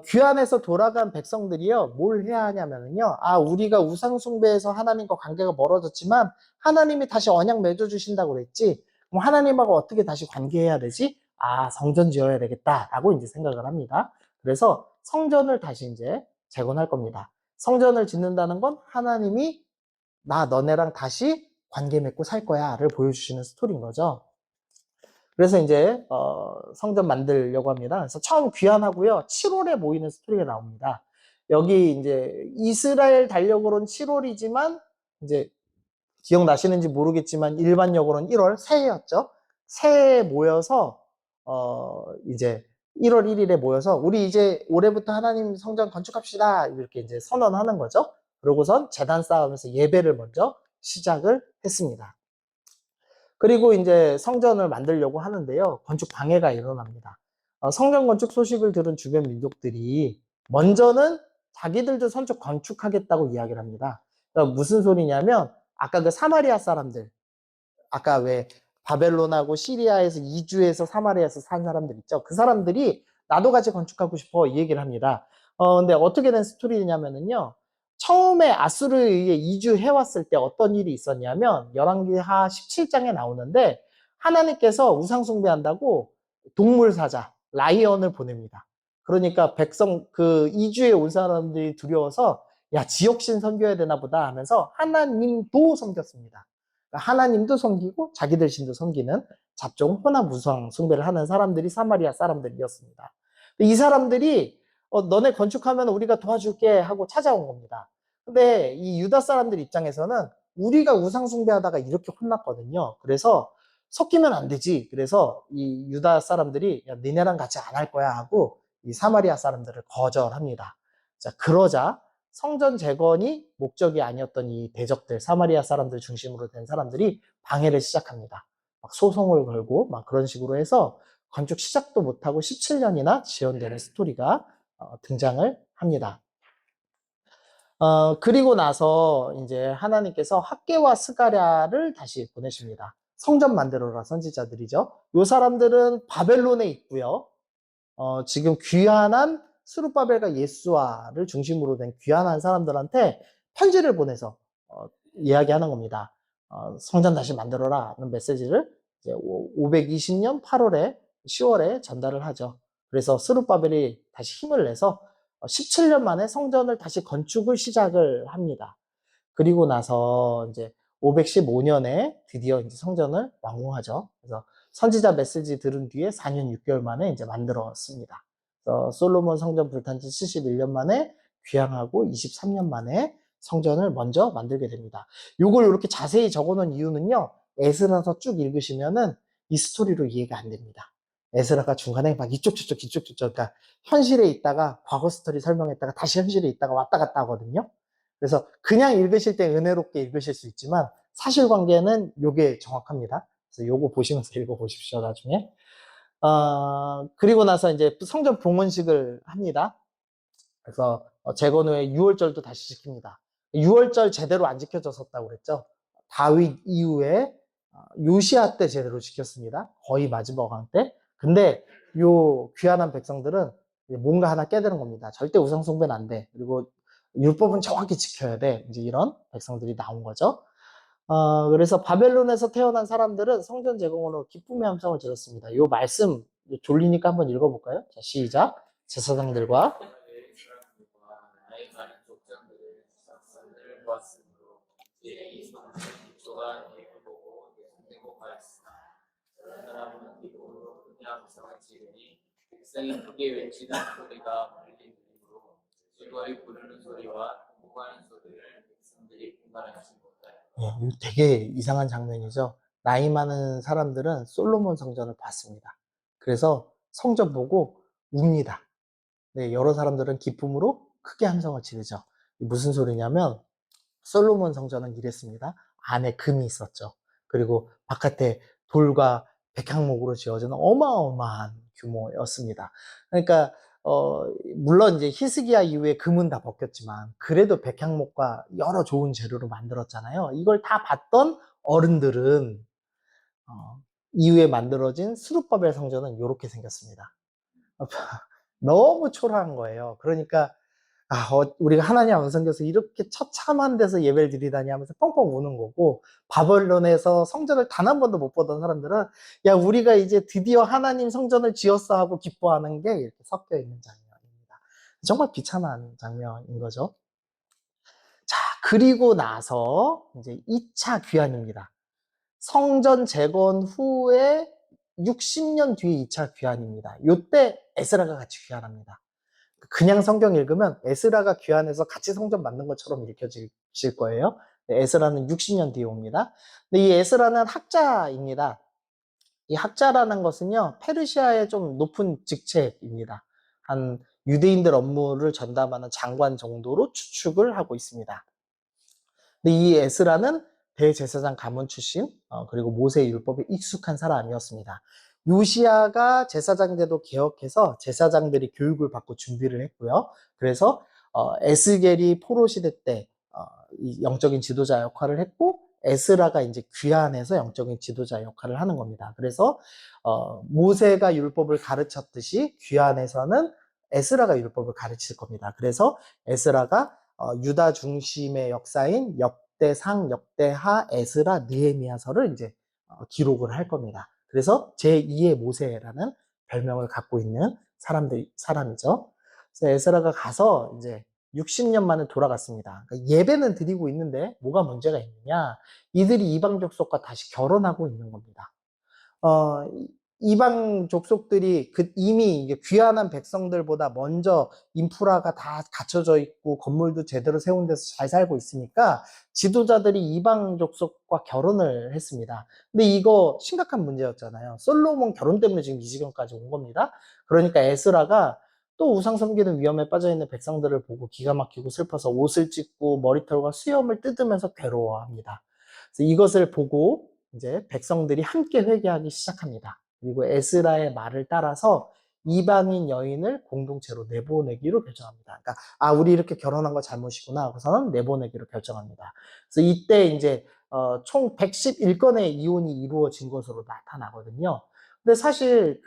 귀환에서 돌아간 백성들이요, 뭘 해야 하냐면요, 우리가 우상숭배에서 하나님과 관계가 멀어졌지만, 하나님이 다시 언약 맺어주신다고 그랬지, 그럼 하나님하고 어떻게 다시 관계해야 되지? 성전 지어야 되겠다라고 이제 생각을 합니다. 그래서 성전을 다시 이제 재건할 겁니다. 성전을 짓는다는 건 하나님이 너네랑 다시 관계 맺고 살 거야를 보여주시는 스토리인 거죠. 그래서 이제 성전 만들려고 합니다. 그래서 처음 귀환하고요. 7월에 모이는 스토리가 나옵니다. 여기 이제 이스라엘 달력으로는 7월이지만 이제 기억나시는지 모르겠지만 일반력으로는 1월 새해였죠. 새해에 모여서 이제 1월 1일에 모여서 우리 이제 올해부터 하나님 성전 건축합시다 이렇게 이제 선언하는 거죠. 그러고선 제단 쌓으면서 예배를 먼저 시작을 했습니다. 그리고 이제 성전을 만들려고 하는데요. 건축 방해가 일어납니다. 성전 건축 소식을 들은 주변 민족들이 먼저는 자기들도 선축 건축하겠다고 이야기를 합니다. 그러니까 무슨 소리냐면 아까 그 사마리아 사람들, 아까 왜 바벨론하고 시리아에서 이주해서 사마리아에서 산 사람들 있죠. 그 사람들이 나도 같이 건축하고 싶어 이 얘기를 합니다. 근데 어떻게 된 스토리냐면은요. 처음에 아수르에 의해 이주해왔을 때 어떤 일이 있었냐면 열왕기하 17장에 나오는데 하나님께서 우상숭배한다고 동물 사자 라이언을 보냅니다. 그러니까 백성 그 이주에 온 사람들이 두려워서 야 지역신 섬겨야 되나 보다 하면서 하나님도 섬겼습니다. 그러니까 하나님도 섬기고 자기들 신도 섬기는 잡종 혼합 우상 숭배를 하는 사람들이 사마리아 사람들이었습니다. 이 사람들이 너네 건축하면 우리가 도와줄게 하고 찾아온 겁니다. 근데 이 유다 사람들 입장에서는 우리가 우상 숭배하다가 이렇게 혼났거든요. 그래서 섞이면 안 되지. 그래서 이 유다 사람들이 야, 니네랑 같이 안 할 거야 하고 이 사마리아 사람들을 거절합니다. 자, 그러자 성전 재건이 목적이 아니었던 이 대적들, 사마리아 사람들 중심으로 된 사람들이 방해를 시작합니다. 막 소송을 걸고 막 그런 식으로 해서 건축 시작도 못하고 17년이나 지연되는 스토리가 등장을 합니다. 그리고 나서 이제 하나님께서 학개와 스가랴를 다시 보내십니다. 성전 만들어라 선지자들이죠. 요 사람들은 바벨론에 있고요. 지금 귀환한 스룹바벨과 예수아를 중심으로 된 귀환한 사람들한테 편지를 보내서 이야기하는 겁니다. 성전 다시 만들어라 하는 메시지를 이제 520년 8월에 10월에 전달을 하죠. 그래서 스룹바벨이 다시 힘을 내서 17년 만에 성전을 다시 건축을 시작을 합니다. 그리고 나서 이제 515년에 드디어 이제 성전을 완공하죠. 그래서 선지자 메시지 들은 뒤에 4년 6개월 만에 이제 만들었습니다. 그래서 솔로몬 성전 불탄 지 71년 만에 귀향하고 23년 만에 성전을 먼저 만들게 됩니다. 이걸 이렇게 자세히 적어놓은 이유는요. 에스라서 쭉 읽으시면은 이 스토리로 이해가 안 됩니다. 에스라가 중간에 막 이쪽 저쪽 이쪽 저쪽 그러니까 현실에 있다가 과거 스토리 설명했다가 다시 현실에 있다가 왔다 갔다 하거든요. 그래서 그냥 읽으실 때 은혜롭게 읽으실 수 있지만 사실관계는 요게 정확합니다. 그래서 요거 보시면서 읽어보십시오, 나중에. 그리고 나서 이제 성전 봉헌식을 합니다. 그래서 재건 후에 유월절도 다시 지킵니다. 유월절 제대로 안 지켜졌었다고 그랬죠. 다윗 이후에 요시아 때 제대로 지켰습니다. 거의 마지막 왕 때. 근데 요 귀환한 백성들은 뭔가 하나 깨달은 겁니다. 절대 우상 숭배는 안 돼. 그리고 율법은 정확히 지켜야 돼. 이제 이런 백성들이 나온 거죠. 그래서 바벨론에서 태어난 사람들은 성전 재건으로 기쁨의 함성을 질렀습니다. 이 말씀 졸리니까 한번 읽어볼까요? 자, 시작. 제사장들과 백성이 크게 외치는 소리가 들리므로 즐거이 부르는 소리와 공부하는 소리를 백성들이 분간하지 못하여. 되게 이상한 장면이죠. 나이 많은 사람들은 솔로몬 성전을 봤습니다. 그래서 성전 보고 웁니다. 네, 여러 사람들은 기쁨으로 크게 함성을 지르죠. 무슨 소리냐면 솔로몬 성전은 이랬습니다. 안에 금이 있었죠. 그리고 바깥에 돌과 백향목으로 지어진 어마어마한 규모였습니다. 그러니까 물론 이제 히스기야 이후에 금은 다 벗겼지만 그래도 백향목과 여러 좋은 재료로 만들었잖아요. 이걸 다 봤던 어른들은 이후에 만들어진 스룹바벨 성전은 이렇게 생겼습니다. 너무 초라한 거예요. 그러니까 우리가 하나님 안 섬겨서 이렇게 처참한 데서 예배를 드리다니 하면서 뻥뻥 우는 거고, 바벨론에서 성전을 단 한 번도 못 보던 사람들은 야 우리가 이제 드디어 하나님 성전을 지었어 하고 기뻐하는 게 이렇게 섞여 있는 장면입니다. 정말 비참한 장면인 거죠. 자, 그리고 나서 이제 2차 귀환입니다. 성전 재건 후에 60년 뒤에 2차 귀환입니다. 요때 에스라가 같이 귀환합니다. 그냥 성경 읽으면 에스라가 귀환해서 같이 성전 만든 것처럼 읽혀질 거예요. 에스라는 60년 뒤에 옵니다. 근데 이 에스라는 학자입니다. 이 학자라는 것은요, 페르시아의 좀 높은 직책입니다. 한 유대인들 업무를 전담하는 장관 정도로 추측을 하고 있습니다. 근데 이 에스라는 대제사장 가문 출신, 그리고 모세 율법에 익숙한 사람이었습니다. 요시아가 제사장제도 개혁해서 제사장들이 교육을 받고 준비를 했고요. 그래서 에스겔이 포로 시대 때 이 영적인 지도자 역할을 했고, 에스라가 이제 귀환해서 영적인 지도자 역할을 하는 겁니다. 그래서 모세가 율법을 가르쳤듯이 귀환해서는 에스라가 율법을 가르칠 겁니다. 그래서 에스라가 유다 중심의 역사인 역대상, 역대하, 에스라, 느헤미야서를 이제 기록을 할 겁니다. 그래서 제2의 모세라는 별명을 갖고 있는 사람이죠. 그래서 에스라가 가서 이제 60년 만에 돌아갔습니다. 그러니까 예배는 드리고 있는데 뭐가 문제가 있느냐? 이들이 이방 족속과 다시 결혼하고 있는 겁니다. 이방 족속들이 이미 이게 귀환한 백성들보다 먼저 인프라가 다 갖춰져 있고 건물도 제대로 세운 데서 잘 살고 있으니까 지도자들이 이방 족속과 결혼을 했습니다. 근데 이거 심각한 문제였잖아요. 솔로몬 결혼 때문에 지금 이 지경까지 온 겁니다. 그러니까 에스라가 또 우상 섬기는 위험에 빠져 있는 백성들을 보고 기가 막히고 슬퍼서 옷을 찢고 머리털과 수염을 뜯으면서 괴로워합니다. 그래서 이것을 보고 이제 백성들이 함께 회개하기 시작합니다. 그리고 에스라의 말을 따라서 이방인 여인을 공동체로 내보내기로 결정합니다. 그러니까 우리 이렇게 결혼한 거 잘못이구나 하고서는 내보내기로 결정합니다. 그래서 이때 이제 총 111건의 이혼이 이루어진 것으로 나타나거든요. 근데 사실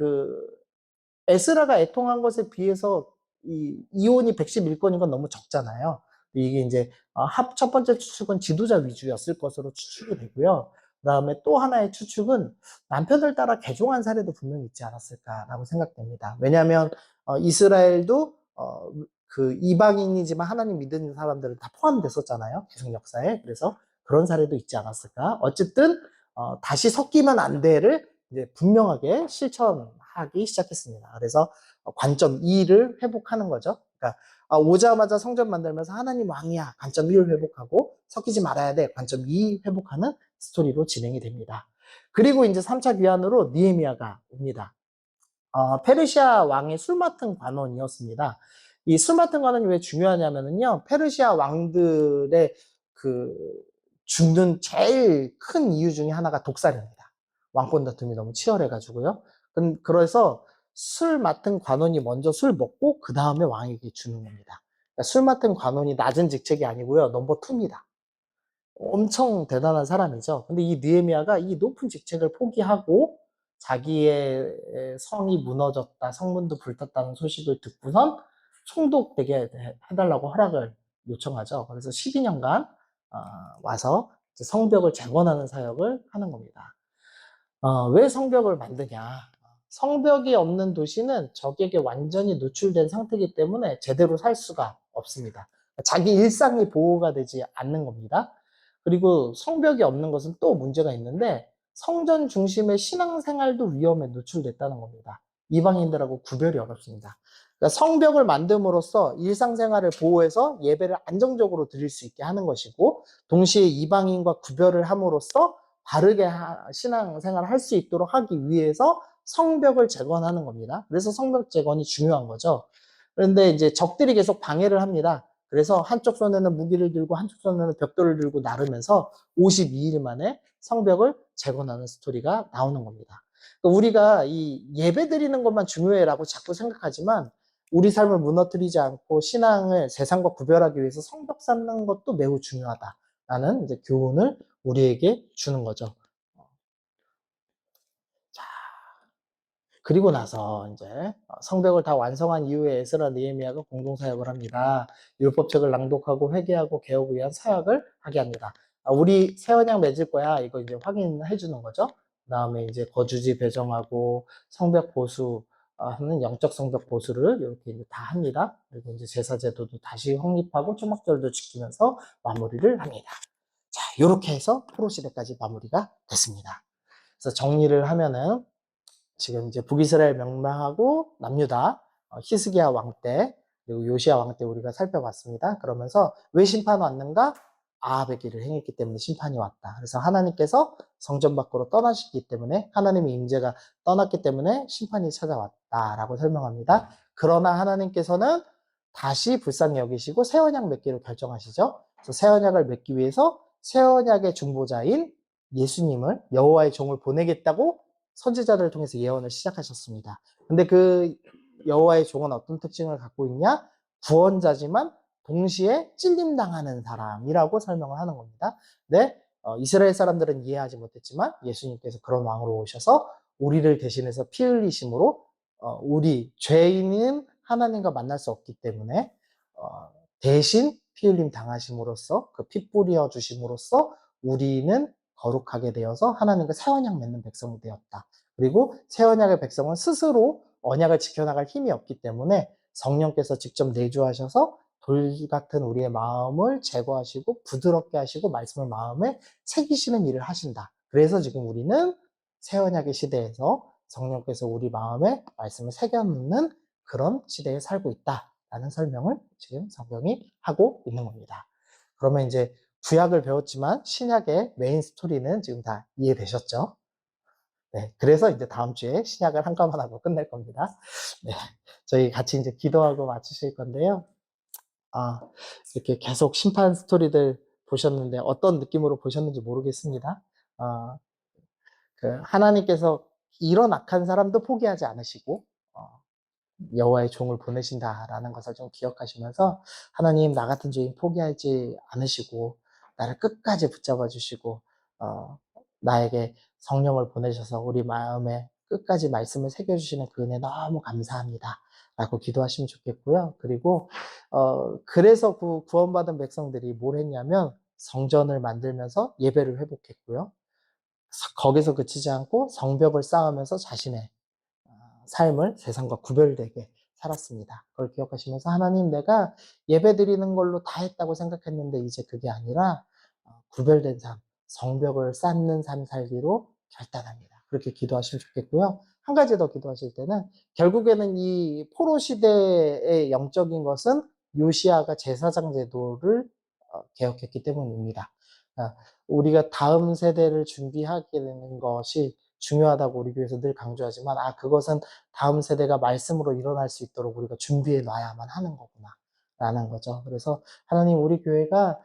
에스라가 애통한 것에 비해서 이혼이 111건인 건 너무 적잖아요. 이게 이제 첫 번째 추측은 지도자 위주였을 것으로 추측이 되고요. 그 다음에 또 하나의 추측은 남편을 따라 개종한 사례도 분명히 있지 않았을까라고 생각됩니다. 왜냐하면 이스라엘도 이방인이지만 하나님 믿는 사람들은 다 포함됐었잖아요. 구속 역사에. 그래서 그런 사례도 있지 않았을까. 어쨌든 다시 섞이면 안 돼를 이제 분명하게 실천하기 시작했습니다. 그래서 관점 2를 회복하는 거죠. 그러니까 오자마자 성전 만들면서 하나님 왕이야. 관점 1을 회복하고 섞이지 말아야 돼. 관점 2 회복하는 스토리로 진행이 됩니다. 그리고 이제 3차 귀환으로 느헤미야가 옵니다. 페르시아 왕의 술 맡은 관원이었습니다. 이 술 맡은 관원이 왜 중요하냐면요. 페르시아 왕들의 죽는 제일 큰 이유 중에 하나가 독살입니다. 왕권 다툼이 너무 치열해가지고요. 그래서 술 맡은 관원이 먼저 술 먹고 그 다음에 왕에게 주는 겁니다. 그러니까 술 맡은 관원이 낮은 직책이 아니고요. 넘버 2입니다. 엄청 대단한 사람이죠. 근데 이 느헤미야가 이 높은 직책을 포기하고 자기의 성이 무너졌다, 성문도 불탔다는 소식을 듣고선 총독되게 해달라고 허락을 요청하죠. 그래서 12년간 와서 성벽을 재건하는 사역을 하는 겁니다. 왜 성벽을 만드냐? 성벽이 없는 도시는 적에게 완전히 노출된 상태이기 때문에 제대로 살 수가 없습니다. 자기 일상이 보호가 되지 않는 겁니다. 그리고 성벽이 없는 것은 또 문제가 있는데 성전 중심의 신앙생활도 위험에 노출됐다는 겁니다. 이방인들하고 구별이 어렵습니다. 그러니까 성벽을 만듦으로써 일상생활을 보호해서 예배를 안정적으로 드릴 수 있게 하는 것이고 동시에 이방인과 구별을 함으로써 바르게 신앙생활을 할 수 있도록 하기 위해서 성벽을 재건하는 겁니다. 그래서 성벽 재건이 중요한 거죠. 그런데 이제 적들이 계속 방해를 합니다. 그래서 한쪽 손에는 무기를 들고 한쪽 손에는 벽돌을 들고 나르면서 52일 만에 성벽을 재건하는 스토리가 나오는 겁니다. 그러니까 우리가 이 예배 드리는 것만 중요해라고 자꾸 생각하지만 우리 삶을 무너뜨리지 않고 신앙을 세상과 구별하기 위해서 성벽 쌓는 것도 매우 중요하다라는 이제 교훈을 우리에게 주는 거죠. 자, 그리고 나서 이제 성벽을 다 완성한 이후에 에스라 느헤미야가 공동사역을 합니다. 율법책을 낭독하고 회개하고 개혁을 위한 사역을 하게 합니다. 우리 새 언약 맺을 거야. 이거 이제 확인해 주는 거죠. 그 다음에 이제 거주지 배정하고 성벽 보수 하는 영적 성벽 보수를 이렇게 이제 다 합니다. 그리고 이제 제사 제도도 다시 확립하고 초막절도 지키면서 마무리를 합니다. 자, 이렇게 해서 포로 시대까지 마무리가 됐습니다. 그래서 정리를 하면은 지금 이제 북이스라엘 멸망하고 남유다 히스기야 왕 때 그리고 요시야 왕 때 우리가 살펴봤습니다. 그러면서 왜 심판 왔는가? 아합의 길을 행했기 때문에 심판이 왔다. 그래서 하나님께서 성전 밖으로 떠나시기 때문에 하나님의 임재가 떠났기 때문에 심판이 찾아왔다라고 설명합니다. 그러나 하나님께서는 다시 불쌍히 여기시고 새 언약 맺기로 결정하시죠. 그래서 새 언약을 맺기 위해서 새 언약의 중보자인 예수님을 여호와의 종을 보내겠다고 선지자를 통해서 예언을 시작하셨습니다. 근데 그 여호와의 종은 어떤 특징을 갖고 있냐? 구원자지만 동시에 찔림당하는 사람이라고 설명을 하는 겁니다. 근데 이스라엘 사람들은 이해하지 못했지만 예수님께서 그런 왕으로 오셔서 우리를 대신해서 피 흘리심으로 우리 죄인은 하나님과 만날 수 없기 때문에 대신 피 흘림 당하심으로써 그 피 뿌려 주심으로써 우리는 거룩하게 되어서 하나님과 새 언약 맺는 백성이 되었다. 그리고 새 언약의 백성은 스스로 언약을 지켜나갈 힘이 없기 때문에 성령께서 직접 내주하셔서 돌 같은 우리의 마음을 제거하시고 부드럽게 하시고 말씀을 마음에 새기시는 일을 하신다. 그래서 지금 우리는 새 언약의 시대에서 성령께서 우리 마음에 말씀을 새겨놓는 그런 시대에 살고 있다라는 설명을 지금 성경이 하고 있는 겁니다. 그러면 이제 구약을 배웠지만 신약의 메인 스토리는 지금 다 이해되셨죠? 네, 그래서 이제 다음 주에 신약을 한꺼번에 하고 끝낼 겁니다. 네, 저희 같이 이제 기도하고 마치실 건데요. 아, 이렇게 계속 심판 스토리들 보셨는데 어떤 느낌으로 보셨는지 모르겠습니다. 아, 하나님께서 이런 악한 사람도 포기하지 않으시고 여호와의 종을 보내신다라는 것을 좀 기억하시면서 하나님 나 같은 죄인 포기하지 않으시고 나를 끝까지 붙잡아 주시고 어, 나에게 성령을 보내셔서 우리 마음에 끝까지 말씀을 새겨주시는 그 은혜 너무 감사합니다. 라고 기도하시면 좋겠고요. 그리고 그래서 구원받은 백성들이 뭘 했냐면 성전을 만들면서 예배를 회복했고요. 거기서 그치지 않고 성벽을 쌓으면서 자신의 삶을 세상과 구별되게 살았습니다. 그걸 기억하시면서 하나님 내가 예배 드리는 걸로 다 했다고 생각했는데 이제 그게 아니라 구별된 삶, 성벽을 쌓는 삶 살기로 결단합니다. 그렇게 기도하시면 좋겠고요. 한 가지 더 기도하실 때는 결국에는 이 포로 시대의 영적인 것은 요시아가 제사장 제도를 개혁했기 때문입니다. 우리가 다음 세대를 준비하게 되는 것이 중요하다고 우리 교회에서 늘 강조하지만 그것은 다음 세대가 말씀으로 일어날 수 있도록 우리가 준비해 놔야만 하는 거구나 라는 거죠. 그래서 하나님 우리 교회가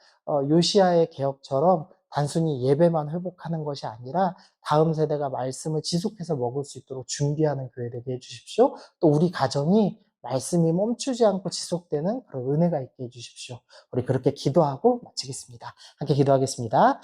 요시아의 개혁처럼 단순히 예배만 회복하는 것이 아니라 다음 세대가 말씀을 지속해서 먹을 수 있도록 준비하는 교회 되게 해주십시오. 또 우리 가정이 말씀이 멈추지 않고 지속되는 그런 은혜가 있게 해주십시오. 우리 그렇게 기도하고 마치겠습니다. 함께 기도하겠습니다.